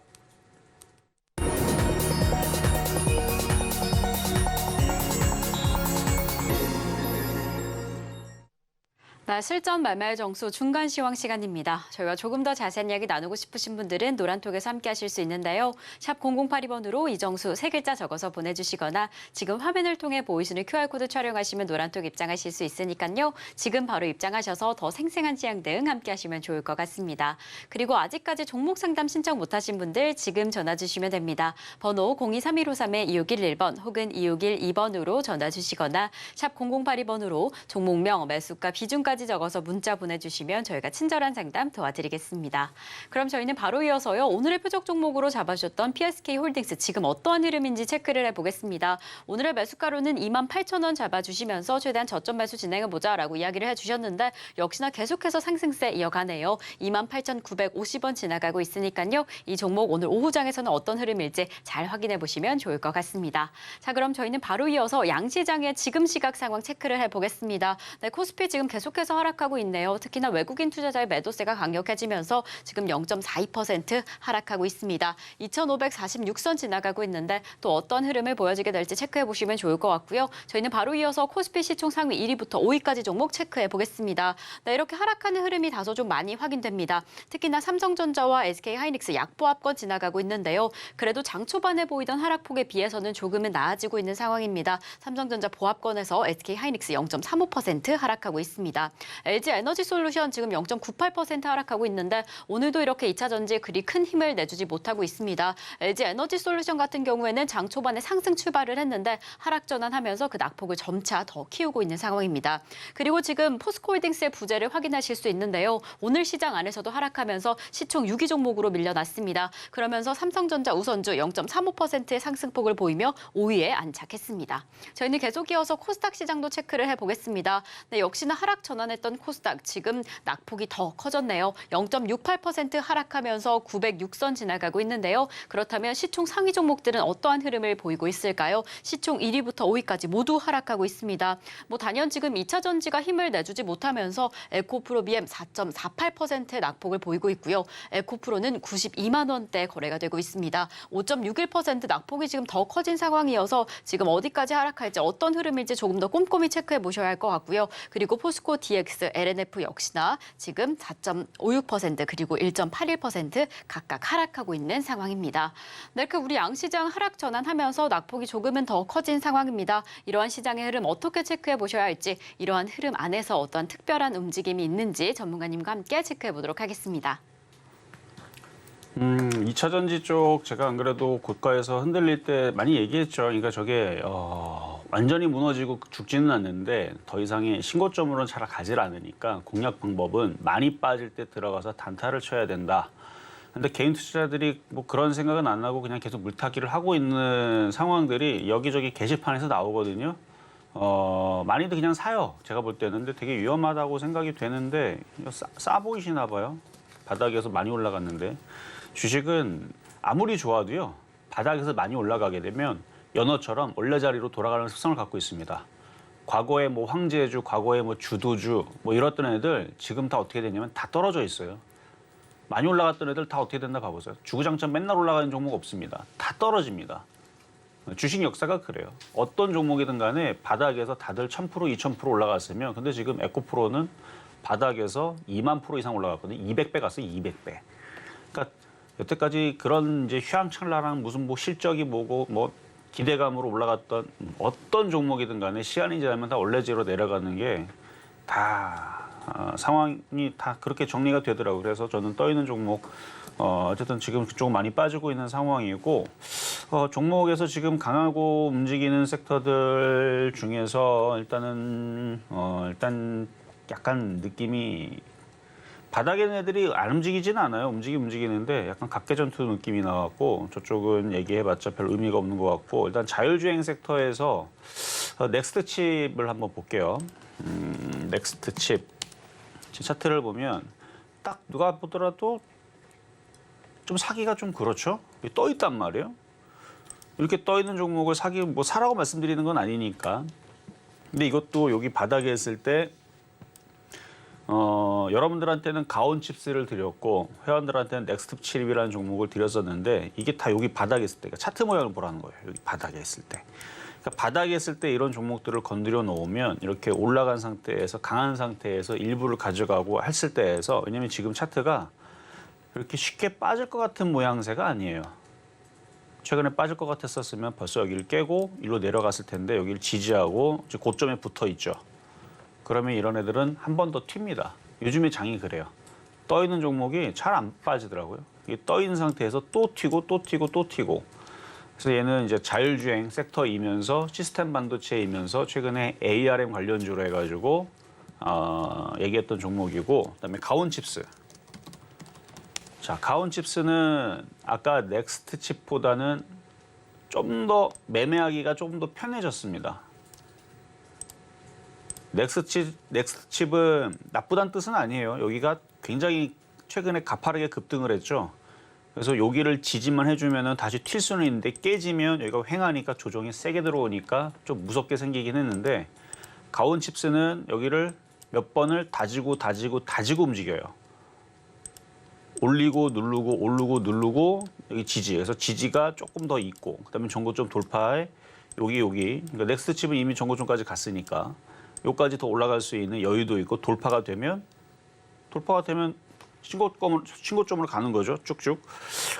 네, 실전 말말 정수 중간 시황 시간입니다. 저희와 조금 더 자세한 이야기 나누고 싶으신 분들은 노란톡에서 함께 하실 수 있는데요. 샵 0082번으로 이정수 세 글자 적어서 보내주시거나 지금 화면을 통해 보이시는 QR코드 촬영하시면 노란톡 입장하실 수 있으니까요. 지금 바로 입장하셔서 더 생생한 시황 등 함께 하시면 좋을 것 같습니다. 그리고 아직까지 종목 상담 신청 못하신 분들 지금 전화 주시면 됩니다. 번호 023153-2611번 혹은 2612번으로 전화 주시거나 샵 0082번으로 종목명, 매수가, 비중까지 적어서 문자 보내주시면 저희가 친절한 상담 도와드리겠습니다. 그럼 저희는 바로 이어서요. 오늘의 표적 종목으로 잡아주셨던 PSK홀딩스 지금 어떠한 흐름인지 체크를 해보겠습니다. 오늘의 매수가로는 28,000원 잡아주시면서 최대한 저점 매수 진행해보자라고 이야기를 해주셨는데 역시나 계속해서 상승세 이어가네요. 28,950원 지나가고 있으니까요. 이 종목 오늘 오후장에서는 어떤 흐름일지 잘 확인해보시면 좋을 것 같습니다. 자, 그럼 저희는 바로 이어서 양시장의 지금 시각 상황 체크를 해보겠습니다. 네, 코스피 지금 계속해서 하락하고 있네요. 특히나 외국인 투자자의 매도세가 강력해지면서 지금 0.42% 하락하고 있습니다. 2,546선 지나가고 있는데 또 어떤 흐름을 보여지게 될지 체크해 보시면 좋을 것 같고요. 저희는 바로 이어서 코스피 시총 상위 1위부터 5위까지 종목 체크해 보겠습니다. 네, 이렇게 하락하는 흐름이 다소 좀 많이 확인됩니다. 특히나 삼성전자와 SK하이닉스 약보합권 지나가고 있는데요. 그래도 장 초반에 보이던 하락폭에 비해서는 조금은 나아지고 있는 상황입니다. 삼성전자 보합권에서 SK하이닉스 0.35% 하락하고 있습니다. LG에너지솔루션 지금 0.98% 하락하고 있는데 오늘도 이렇게 2차 전지에 그리 큰 힘을 내주지 못하고 있습니다. LG에너지솔루션 같은 경우에는 장 초반에 상승 출발을 했는데 하락 전환하면서 그 낙폭을 점차 더 키우고 있는 상황입니다. 그리고 지금 포스코홀딩스의 부재를 확인하실 수 있는데요. 오늘 시장 안에서도 하락하면서 시총 6위 종목으로 밀려났습니다. 그러면서 삼성전자 우선주 0.35%의 상승폭을 보이며 5위에 안착했습니다. 저희는 계속 이어서 코스닥 시장도 체크를 해보겠습니다. 네, 역시나 하락 전환했던 코스닥 지금 낙폭이 더 커졌네요. 0.68% 하락하면서 906선 지나가고 있는데요. 그렇다면 시총 상위 종목들은 어떠한 흐름을 보이고 있을까요? 시총 1위부터 5위까지 모두 하락하고 있습니다. 단연 지금 2차 전지가 힘을 내주지 못하면서 에코프로비엠 4.48%의 낙폭을 보이고 있고요. 에코프로는 92만 원대 거래가 되고 있습니다. 5.61% 낙폭이 지금 더 커진 상황이어서 지금 어디까지 하락할지 어떤 흐름일지 조금 더 꼼꼼히 체크해 보셔야 할 것 같고요. 그리고 포스코 DX, LNF 역시나 지금 4.56% 그리고 1.81% 각각 하락하고 있는 상황입니다. 네, 이렇게 우리 양시장 하락 전환하면서 낙폭이 조금은 더 커진 상황입니다. 이러한 시장의 흐름 어떻게 체크해 보셔야 할지, 이러한 흐름 안에서 어떤 특별한 움직임이 있는지 전문가님과 함께 체크해 보도록 하겠습니다. 2차 전지 쪽 제가 안 그래도 고가에서 흔들릴 때 많이 얘기했죠. 그러니까 저게 완전히 무너지고 죽지는 않는데 더 이상의 신고점으로는 잘 가지 않으니까 공략 방법은 많이 빠질 때 들어가서 단타를 쳐야 된다. 근데 개인 투자자들이 그런 생각은 안 하고 그냥 계속 물타기를 하고 있는 상황들이 여기저기 게시판에서 나오거든요. 많이들 그냥 사요. 제가 볼 때는. 근데 되게 위험하다고 생각이 되는데 싸 보이시나 봐요. 바닥에서 많이 올라갔는데. 주식은 아무리 좋아도요. 바닥에서 많이 올라가게 되면 연어처럼 원래 자리로 돌아가는 습성을 갖고 있습니다. 과거에 황제주, 과거에 주도주 이랬던 애들 지금 다 어떻게 되냐면 다 떨어져 있어요. 많이 올라갔던 애들 다 어떻게 됐나 봐보세요. 주구장창 맨날 올라가는 종목 없습니다. 다 떨어집니다. 주식 역사가 그래요. 어떤 종목이든 간에 바닥에서 다들 1000%, 2000% 올라갔으면 근데 지금 에코프로는 바닥에서 2만 프로 이상 올라갔거든요. 200배 갔어요. 200배. 그러니까 여태까지 그런 이제 휘황찬란한 무슨 실적이 기대감으로 올라갔던 어떤 종목이든 간에 시간이 지나면 다 원래대로 내려가는 게 다 상황이 다 그렇게 정리가 되더라고요. 그래서 저는 떠 있는 종목 어쨌든 지금 좀 많이 빠지고 있는 상황이고 종목에서 지금 강하고 움직이는 섹터들 중에서 일단 약간 느낌이 바닥에 있는 애들이 안 움직이지는 않아요. 움직이는데 약간 각계전투 느낌이 나왔고 저쪽은 얘기해봤자 별 의미가 없는 것 같고 일단 자율주행 섹터에서 넥스트 칩을 한번 볼게요. 넥스트 칩 차트를 보면 딱 누가 보더라도 좀 사기가 좀 그렇죠. 떠 있단 말이에요. 이렇게 떠 있는 종목을 사라고 말씀드리는 건 아니니까. 근데 이것도 여기 바닥에 있을 때 여러분들한테는 가온칩스를 드렸고 회원들한테는 넥스트 칩이라는 종목을 드렸었는데 이게 다 여기 바닥에 있을 때, 그러니까 차트 모양을 보라는 거예요. 여기 바닥에 있을 때. 그러니까 바닥에 있을 때 이런 종목들을 건드려 놓으면 이렇게 올라간 상태에서 강한 상태에서 일부를 가져가고 했을 때에서, 왜냐면 지금 차트가 이렇게 쉽게 빠질 것 같은 모양새가 아니에요. 최근에 빠질 것 같았었으면 벌써 여기를 깨고 일로 내려갔을 텐데 여기를 지지하고 이제 고점에 붙어 있죠. 그러면 이런 애들은 한 번 더 튑니다. 요즘에 장이 그래요. 떠 있는 종목이 잘 안 빠지더라고요. 이게 떠 있는 상태에서 또 튀고 또 튀고 또 튀고. 그래서 얘는 이제 자율주행 섹터이면서 시스템 반도체이면서 최근에 ARM 관련주로 해가지고 얘기했던 종목이고, 그다음에 가온칩스. 자, 가온칩스는 아까 넥스트 칩보다는 좀 더 매매하기가 좀 더 편해졌습니다. 넥스트 칩은 나쁘다는 뜻은 아니에요. 여기가 굉장히 최근에 가파르게 급등을 했죠. 그래서 여기를 지지만 해주면 다시 튈 수는 있는데 깨지면 여기가 횡하니까 조정이 세게 들어오니까 좀 무섭게 생기긴 했는데, 가온칩스는 여기를 몇 번을 다지고 움직여요. 올리고 누르고 올르고 누르고 여기 지지. 그래서 지지가 조금 더 있고, 그다음에 전고점 돌파에 여기 그러니까 넥스트 칩은 이미 전고점까지 갔으니까 여기까지 더 올라갈 수 있는 여유도 있고, 돌파가 되면 신고점으로 가는 거죠. 쭉쭉.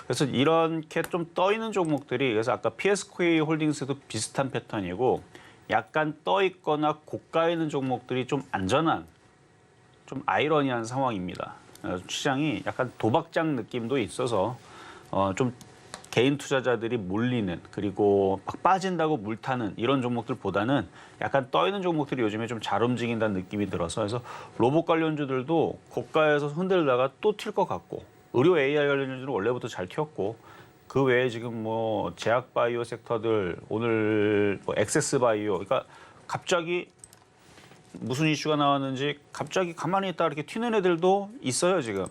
그래서 이렇게 좀 떠 있는 종목들이, 그래서 아까 PSK 홀딩스도 비슷한 패턴이고, 약간 떠 있거나 고가에 있는 종목들이 좀 안전한, 좀 아이러니한 상황입니다. 시장이 약간 도박장 느낌도 있어서 좀 개인 투자자들이 몰리는, 그리고 막 빠진다고 물타는 이런 종목들보다는 약간 떠 있는 종목들이 요즘에 좀 잘 움직인다는 느낌이 들어서, 그래서 로봇 관련주들도 고가에서 흔들다가 또 튈 것 같고, 의료 AI 관련주는 원래부터 잘 튀었고, 그 외에 지금 뭐 제약 바이오 섹터들, 오늘 뭐 엑세스 바이오, 그러니까 갑자기 무슨 이슈가 나왔는지 갑자기 가만히 있다 이렇게 튀는 애들도 있어요 지금.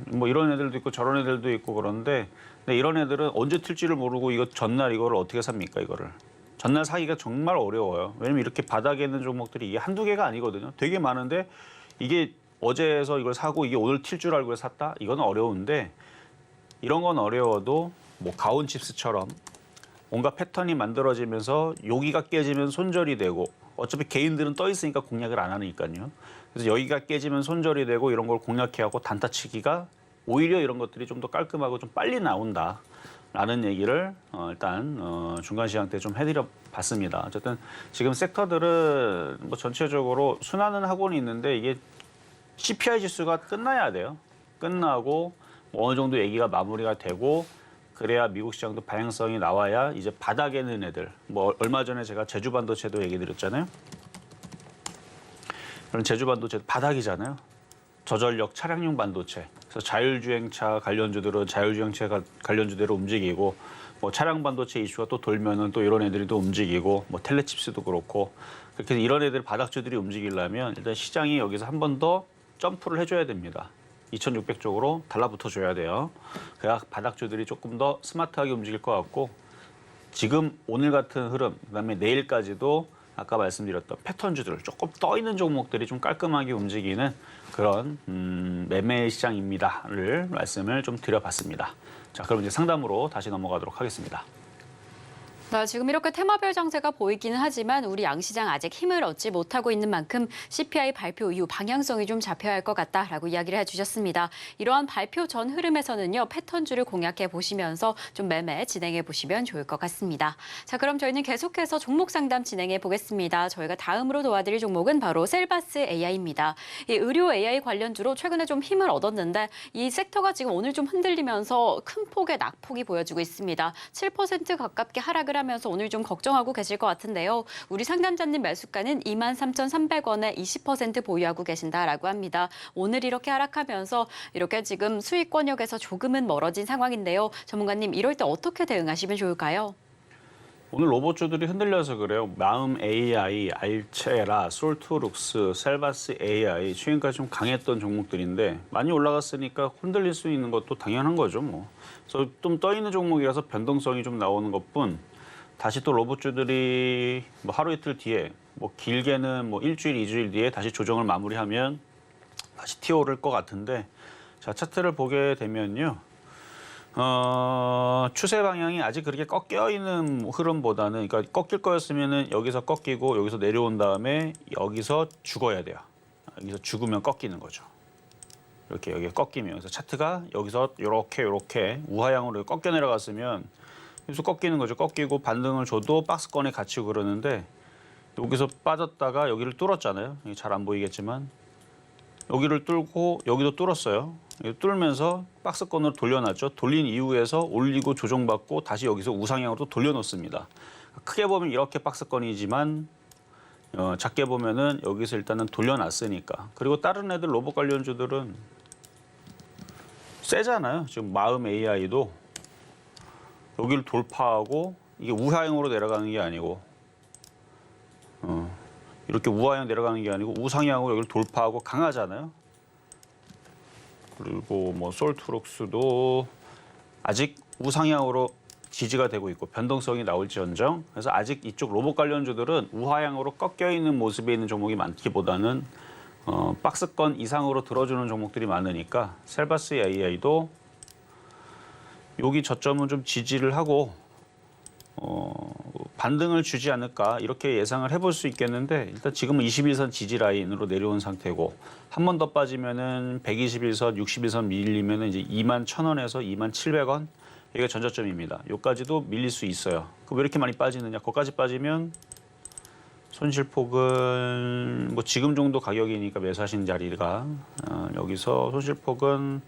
뭐 이런 애들도 있고 저런 애들도 있고 그런데, 근데 이런 애들은 언제 튈지를 모르고 이거 전날 이거를 어떻게 삽니까? 이거를 전날 사기가 정말 어려워요. 왜냐면 이렇게 바닥에 있는 종목들이 이게 한두 개가 아니거든요. 되게 많은데 이게 어제에서 이걸 사고 이게 오늘 튈 줄 알고 샀다? 이건 어려운데, 이런 건 어려워도 뭐 가온칩스처럼 뭔가 패턴이 만들어지면서 여기가 깨지면 손절이 되고, 어차피 개인들은 떠 있으니까 공략을 안 하니까요. 그래서 여기가 깨지면 손절이 되고 이런 걸 공략해하고 단타치기가 오히려 이런 것들이 좀 더 깔끔하고 좀 빨리 나온다라는 얘기를 일단 중간 시장 때 좀 해드려 봤습니다. 어쨌든 지금 섹터들은 뭐 전체적으로 순환은 하고는 있는데, 이게 CPI 지수가 끝나야 돼요. 끝나고 뭐 어느 정도 얘기가 마무리가 되고, 그래야 미국 시장도 방향성이 나와야 이제 바닥에 있는 애들, 뭐 얼마 전에 제가 제주 반도체도 얘기 드렸잖아요. 그럼 제주 반도체 바닥이잖아요. 저전력 차량용 반도체. 그래서 자율주행차 관련주들은 자율주행차 관련주대로 움직이고, 뭐 차량 반도체 이슈가 또 돌면은 또 이런 애들이 또 움직이고, 뭐 텔레칩스도 그렇고, 그렇게 해서 이런 애들 바닥주들이 움직이려면 일단 시장이 여기서 한 번 더 점프를 해줘야 됩니다. 2600 쪽으로 달라붙어 줘야 돼요. 그래야 바닥주들이 조금 더 스마트하게 움직일 것 같고, 지금 오늘 같은 흐름, 그다음에 내일까지도 아까 말씀드렸던 패턴주들, 조금 떠 있는 종목들이 좀 깔끔하게 움직이는 그런 매매 시장입니다를 말씀을 좀 드려봤습니다. 자, 그럼 이제 상담으로 다시 넘어가도록 하겠습니다. 네, 지금 이렇게 테마별 장세가 보이기는 하지만 우리 양시장 아직 힘을 얻지 못하고 있는 만큼 CPI 발표 이후 방향성이 좀 잡혀야 할 것 같다라고 이야기를 해주셨습니다. 이러한 발표 전 흐름에서는요, 패턴주를 공략해 보시면서 좀 매매 진행해 보시면 좋을 것 같습니다. 자, 그럼 저희는 계속해서 종목 상담 진행해 보겠습니다. 저희가 다음으로 도와드릴 종목은 바로 셀바스 AI입니다. 이 의료 AI 관련주로 최근에 좀 힘을 얻었는데, 이 섹터가 지금 오늘 좀 흔들리면서 큰 폭의 낙폭이 보여지고 있습니다. 7% 가깝게 하락을 하면서 오늘 좀 걱정하고 계실 것 같은데요. 우리 상담자님 매수가는 23,300원에 20% 보유하고 계신다라고 합니다. 오늘 이렇게 하락하면서 이렇게 지금 수익권역에서 조금은 멀어진 상황인데요. 전문가님, 이럴 때 어떻게 대응하시면 좋을까요? 오늘 로봇주들이 흔들려서 그래요. 마음 AI, 알체라, 솔투룩스, 셀바스 AI 최근까지 좀 강했던 종목들인데 많이 올라갔으니까 흔들릴 수 있는 것도 당연한 거죠. 뭐. 그래서 좀 떠 있는 종목이라서 변동성이 좀 나오는 것뿐 다시 또 로봇주들이 뭐 하루 이틀 뒤에 뭐 길게는 뭐 일주일, 이주일 뒤에 다시 조정을 마무리하면 다시 튀어오를 것 같은데 자 차트를 보게 되면요. 추세 방향이 아직 그렇게 꺾여 있는 흐름보다는 그러니까 꺾일 거였으면은 여기서 꺾이고 여기서 내려온 다음에 여기서 죽어야 돼요. 여기서 죽으면 꺾이는 거죠. 이렇게 여기 꺾이면 그래서 차트가 여기서 요렇게 우하향으로 꺾여 내려갔으면 여기서 꺾이는 거죠. 꺾이고 반등을 줘도 박스권에 갇히고 그러는데 여기서 빠졌다가 여기를 뚫었잖아요. 잘 안 보이겠지만 여기를 뚫고 여기도 뚫었어요. 뚫으면서 박스권으로 돌려놨죠. 돌린 이후에서 올리고 조정받고 다시 여기서 우상향으로 또 돌려놓습니다. 크게 보면 이렇게 박스권이지만 작게 보면은 여기서 일단은 돌려놨으니까. 그리고 다른 애들 로봇 관련주들은 세잖아요. 지금 마음 AI도 여기를 돌파하고 이게 우하향으로 내려가는 게 아니고 이렇게 우하향 내려가는 게 아니고 우상향으로 여기를 돌파하고 강하잖아요. 그리고 뭐 솔트룩스도 아직 우상향으로 지지가 되고 있고 변동성이 나올지언정 그래서 아직 이쪽 로봇 관련주들은 우하향으로 꺾여 있는 모습에 있는 종목이 많기보다는 박스권 이상으로 들어주는 종목들이 많으니까 셀바스 AI도 여기 저점은 좀 지지를 하고 반등을 주지 않을까 이렇게 예상을 해볼 수 있겠는데 일단 지금은 21선 지지 라인으로 내려온 상태고 한 번 더 빠지면은 121선, 61선 밀리면은 이제 21,000원에서 27,000원 이게 전저점입니다. 여기까지도 밀릴 수 있어요. 왜 이렇게 많이 빠지느냐? 거기까지 빠지면 손실폭은 뭐 지금 정도 가격이니까 매수하신 자리가 여기서 손실폭은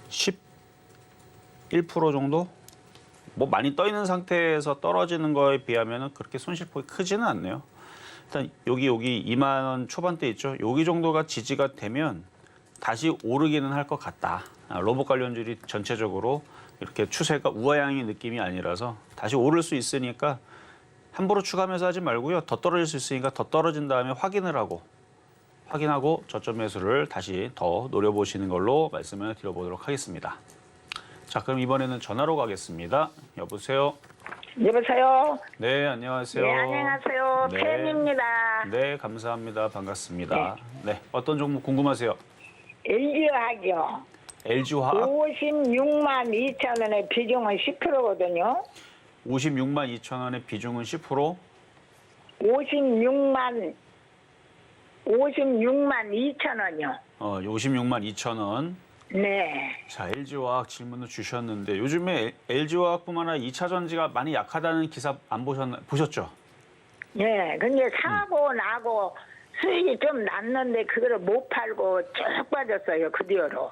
11% 정도? 뭐 많이 떠 있는 상태에서 떨어지는 거에 비하면 그렇게 손실폭이 크지는 않네요. 일단 여기 2만 원 초반대 있죠. 여기 정도가 지지가 되면 다시 오르기는 할 것 같다. 로봇 관련주들이 전체적으로 이렇게 추세가 우하향의 느낌이 아니라서 다시 오를 수 있으니까 함부로 추가 매수하지 말고요. 더 떨어질 수 있으니까 더 떨어진 다음에 확인하고 저점 매수를 다시 더 노려보시는 걸로 말씀을 드려보도록 하겠습니다. 자, 그럼 이번에는 전화로 가겠습니다. 여보세요? 여보세요? 네, 안녕하세요. 네, 안녕하세요. 네. 팬입니다. 네, 감사합니다. 반갑습니다. 네, 어떤 종목 궁금하세요? LG화학이요. LG화학 56만 2천 원의 비중은 10%거든요. 56만 2천 원의 비중은 10%? 56만 2천 원이요. 56만 2천 원. 네. 자, LG화학 질문을 주셨는데 요즘에 LG화학뿐만 아니라 2차 전지가 많이 약하다는 기사 안 보셨죠? 네. 근데 사고 나고 수익이 좀 났는데 그거를 못 팔고 쭉 빠졌어요. 그 뒤로.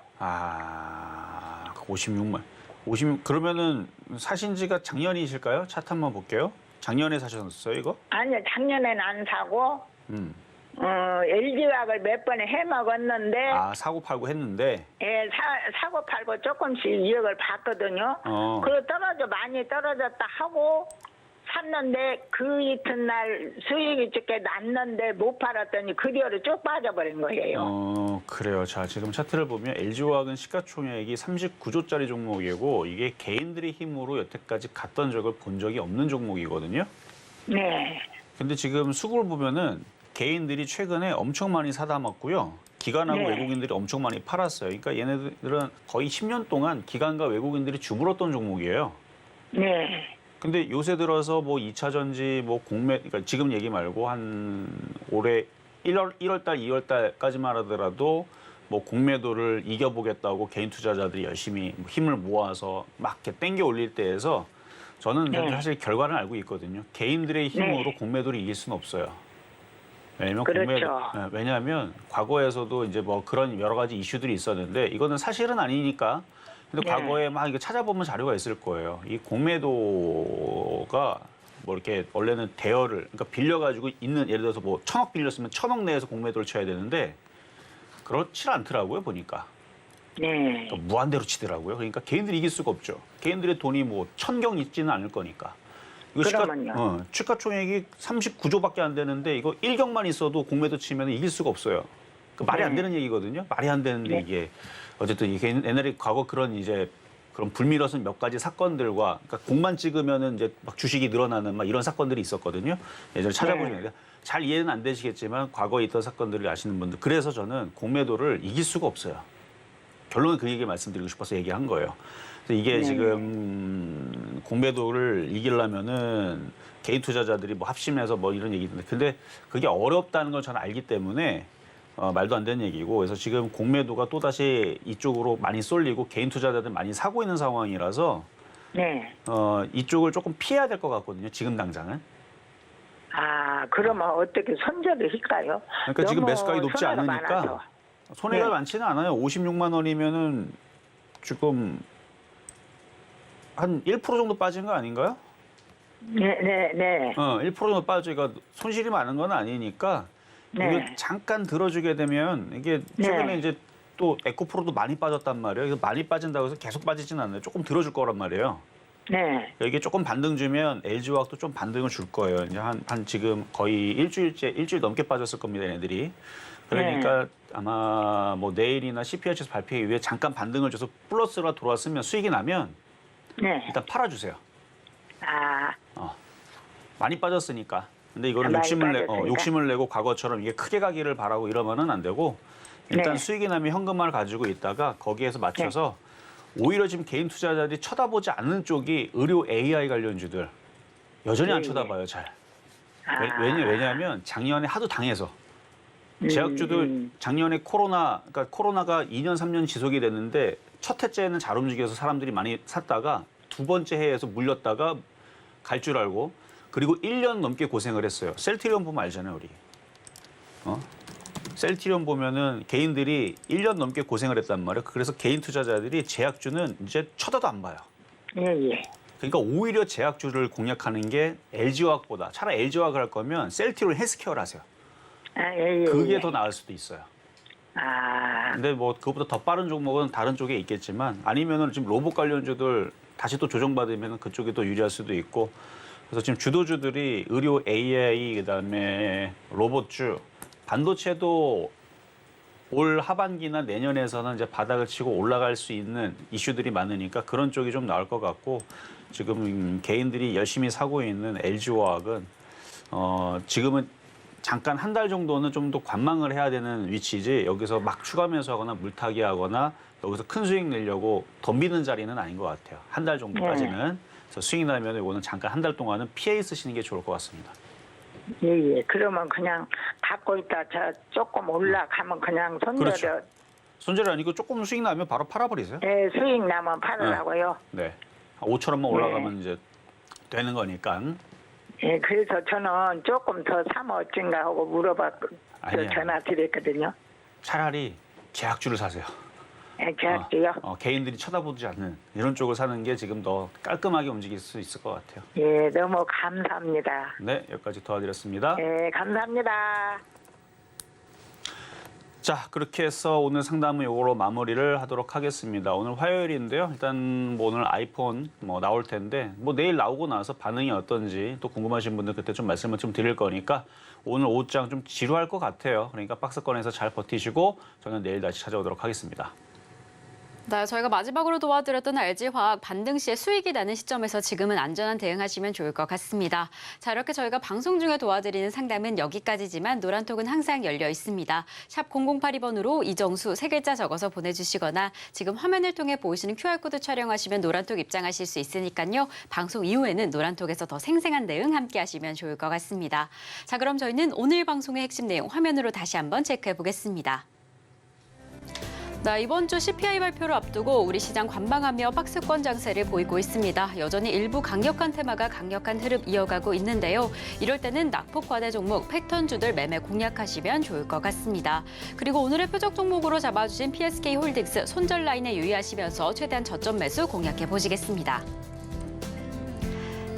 56 그러면은 사신 지가 작년이실까요? 차트 한번 볼게요. 작년에 사셨어요, 이거? 아니요. 작년에는 안 사고 LG화학을 몇 번에 해먹었는데 사고 팔고 했는데 예, 사고 팔고 조금씩 이익을 봤거든요. 그리고 많이 떨어졌다 하고 샀는데 그 이튿날 수익이 꽤 났는데 못 팔았더니 그 뒤로 쭉 빠져버린 거예요. 그래요. 자, 지금 차트를 보면 LG화학은 시가총액이 39조짜리 종목이고 이게 개인들의 힘으로 여태까지 갔던 적을 본 적이 없는 종목이거든요. 네. 근데 지금 수급을 보면은 개인들이 최근에 엄청 많이 사다 먹고요. 기관하고 네. 외국인들이 엄청 많이 팔았어요. 그러니까 얘네들은 거의 10년 동안 기관과 외국인들이 주물었던 종목이에요. 네. 근데 요새 들어서 뭐 2차 전지 뭐 그러니까 지금 얘기 말고 한 올해 1월 달, 2월 달까지만 하더라도 뭐 공매도를 이겨보겠다고 개인 투자자들이 열심히 힘을 모아서 막 이렇게 땡겨 올릴 때에서 저는 사실 결과를 알고 있거든요. 개인들의 힘으로 공매도를 이길 수는 없어요. 왜냐면 그렇죠. 왜냐하면 과거에서도 이제 뭐 그런 여러 가지 이슈들이 있었는데 이거는 사실은 아니니까. 근데 과거에 막 이거 찾아보면 자료가 있을 거예요. 이 공매도가 뭐 이렇게 원래는 대여를 그러니까 빌려가지고 있는 예를 들어서 뭐 1,000억 빌렸으면 1,000억 내에서 공매도를 쳐야 되는데 그렇지 않더라고요 보니까. 네. 그러니까 무한대로 치더라고요. 그러니까 개인들이 이길 수가 없죠. 개인들의 돈이 뭐 천경 있지는 않을 거니까. 이거 그러면요. 시가총액이 39조밖에 안 되는데 이거 1경만 있어도 공매도 치면 이길 수가 없어요. 말이 안 되는 얘기거든요. 말이 안 되는데 이게 어쨌든 이게 옛날에 과거 그런 이제 그런 불미러선 몇 가지 사건들과 그러니까 공만 찍으면은 이제 막 주식이 늘어나는 막 이런 사건들이 있었거든요. 예전에 찾아보시면 잘 이해는 안 되시겠지만 과거에 있던 사건들을 아시는 분들 그래서 저는 공매도를 이길 수가 없어요. 결론은 그 얘기 말씀드리고 싶어서 얘기한 거예요. 그래서 이게 지금 공매도를 이기려면은 개인 투자자들이 뭐 합심해서 뭐 이런 얘기인데 근데 그게 어렵다는 걸 저는 알기 때문에 말도 안 되는 얘기고 그래서 지금 공매도가 또다시 이쪽으로 많이 쏠리고 개인 투자자들 많이 사고 있는 상황이라서 네. 이쪽을 조금 피해야 될 것 같거든요. 지금 당장은. 아, 그러면 어떻게 손절을 할까요? 그러니까 지금 너무 매수가가 높지 손해가 않으니까 많아서. 손해가 네. 많지는 않아요. 56만 원이면은 지금 한 1% 정도 빠진 거 아닌가요? 네. 1% 정도 빠지니까 손실이 많은 건 아니니까 네. 이게 잠깐 들어주게 되면 이게 최근에 네. 이제 또 에코프로도 많이 빠졌단 말이에요. 그래서 많이 빠진다고 해서 계속 빠지진 않아요. 조금 들어줄 거란 말이에요. 네. 이게 조금 반등 주면 LG화학도 좀 반등을 줄 거예요. 이제 한 지금 거의 일주일 넘게 빠졌을 겁니다, 얘네들이. 그러니까 아마 뭐 내일이나 CPI 지수 발표 이후에 잠깐 반등을 줘서 플러스가 돌아왔으면 수익이 나면 네. 일단 팔아주세요. 아, 많이 빠졌으니까. 근데 이거는 많이 욕심을 빠졌으니까. 내고 과거처럼 이게 크게 가기를 바라고 이러면은 안 되고 일단 네. 수익이 나면 현금화를 가지고 있다가 거기에서 맞춰서 오히려 지금 개인 투자자들이 쳐다보지 않는 쪽이 의료 AI 관련주들 여전히 안 네. 쳐다봐요, 잘. 아. 왜냐하면 작년에 하도 당해서 제약주들 작년에 그러니까 코로나가 2년, 3년 지속이 됐는데 첫 해째는 잘 움직여서 사람들이 많이 샀다가 두 번째 해에서 물렸다가 갈 줄 알고 그리고 1년 넘게 고생을 했어요. 셀트리온 보면 알잖아요, 우리. 셀트리온 보면은 개인들이 1년 넘게 고생을 했단 말이에요. 그래서 개인 투자자들이 제약주는 이제 쳐다도 안 봐요. 예. 그러니까 오히려 제약주를 공략하는 게 LG화학보다 차라리 LG화학을 할 거면 셀트리온 헬스케어를 하세요. 아, 예. 그게 더 나을 수도 있어요. 아, 근데 뭐 그것보다 더 빠른 종목은 다른 쪽에 있겠지만 아니면은 지금 로봇 관련주들 다시 또 조정받으면 그쪽이 더 유리할 수도 있고 그래서 지금 주도주들이 의료 AI 그다음에 로봇주 반도체도 올 하반기나 내년에서는 이제 바닥을 치고 올라갈 수 있는 이슈들이 많으니까 그런 쪽이 좀 나올 것 같고 지금 개인들이 열심히 사고 있는 LG화학은 지금은 잠깐 한 달 정도는 좀 더 관망을 해야 되는 위치지 여기서 막 추가 매수하거나 물타기 하거나 여기서 큰 수익 내려고 덤비는 자리는 아닌 것 같아요. 한 달 정도까지는. 그래서 수익 나면 이거는 잠깐 한 달 동안은 피해 있으시는 게 좋을 것 같습니다. 예. 그러면 그냥 갖고 있다 조금 올라가면 그냥 손절을. 그렇죠. 손절이 아니고 조금 수익 나면 바로 팔아버리세요. 예, 수익 나면 팔으라고요. 네. 5천원만 올라가면 이제 되는 거니까. 예, 그래서 저는 조금 더 사면 어쩐가 하고 물어봤고 아니야. 전화 드렸거든요. 차라리 제약주를 사세요. 예, 계약주요. 개인들이 쳐다보지 않는 이런 쪽을 사는 게 지금 더 깔끔하게 움직일 수 있을 것 같아요. 예, 너무 감사합니다. 네, 여기까지 도와드렸습니다. 예, 감사합니다. 자, 그렇게 해서 오늘 상담은 이거로 마무리를 하도록 하겠습니다. 오늘 화요일인데요. 일단 뭐 오늘 아이폰 나올 텐데 뭐 내일 나오고 나서 반응이 어떤지 또 궁금하신 분들 그때 좀 말씀을 좀 드릴 거니까 오늘 오후장 좀 지루할 것 같아요. 그러니까 박스권에서 잘 버티시고 저는 내일 다시 찾아오도록 하겠습니다. 네, 저희가 마지막으로 도와드렸던 LG화학 반등 시에 수익이 나는 시점에서 지금은 안전한 대응하시면 좋을 것 같습니다. 자, 이렇게 저희가 방송 중에 도와드리는 상담은 여기까지지만 노란톡은 항상 열려 있습니다. 샵 0082번으로 이정수 세 글자 적어서 보내주시거나 지금 화면을 통해 보이시는 QR코드 촬영하시면 노란톡 입장하실 수 있으니까요. 방송 이후에는 노란톡에서 더 생생한 대응 함께 하시면 좋을 것 같습니다. 자, 그럼 저희는 오늘 방송의 핵심 내용 화면으로 다시 한번 체크해 보겠습니다. 네, 이번 주 CPI 발표를 앞두고 우리 시장 관망하며 박스권 장세를 보이고 있습니다. 여전히 일부 강력한 테마가 강력한 흐름 이어가고 있는데요. 이럴 때는 낙폭 과대 종목, 패턴주들 매매 공략하시면 좋을 것 같습니다. 그리고 오늘의 표적 종목으로 잡아주신 PSK홀딩스 손절 라인에 유의하시면서 최대한 저점 매수 공략해 보시겠습니다.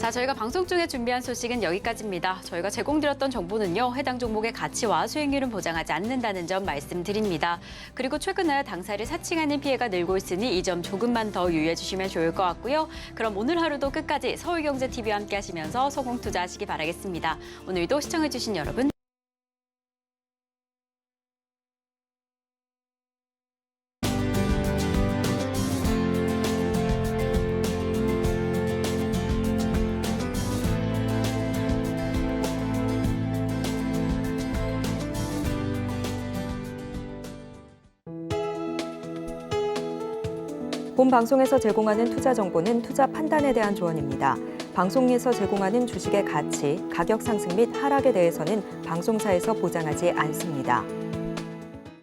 자, 저희가 방송 중에 준비한 소식은 여기까지입니다. 저희가 제공드렸던 정보는요, 해당 종목의 가치와 수익률은 보장하지 않는다는 점 말씀드립니다. 그리고 최근에 당사를 사칭하는 피해가 늘고 있으니 이 점 조금만 더 유의해 주시면 좋을 것 같고요. 그럼 오늘 하루도 끝까지 서울경제TV와 함께 하시면서 소공 투자하시기 바라겠습니다. 오늘도 시청해 주신 여러분 본 방송에서 제공하는 투자 정보는 투자 판단에 대한 조언입니다. 방송에서 제공하는 주식의 가치, 가격 상승 및 하락에 대해서는 방송사에서 보장하지 않습니다.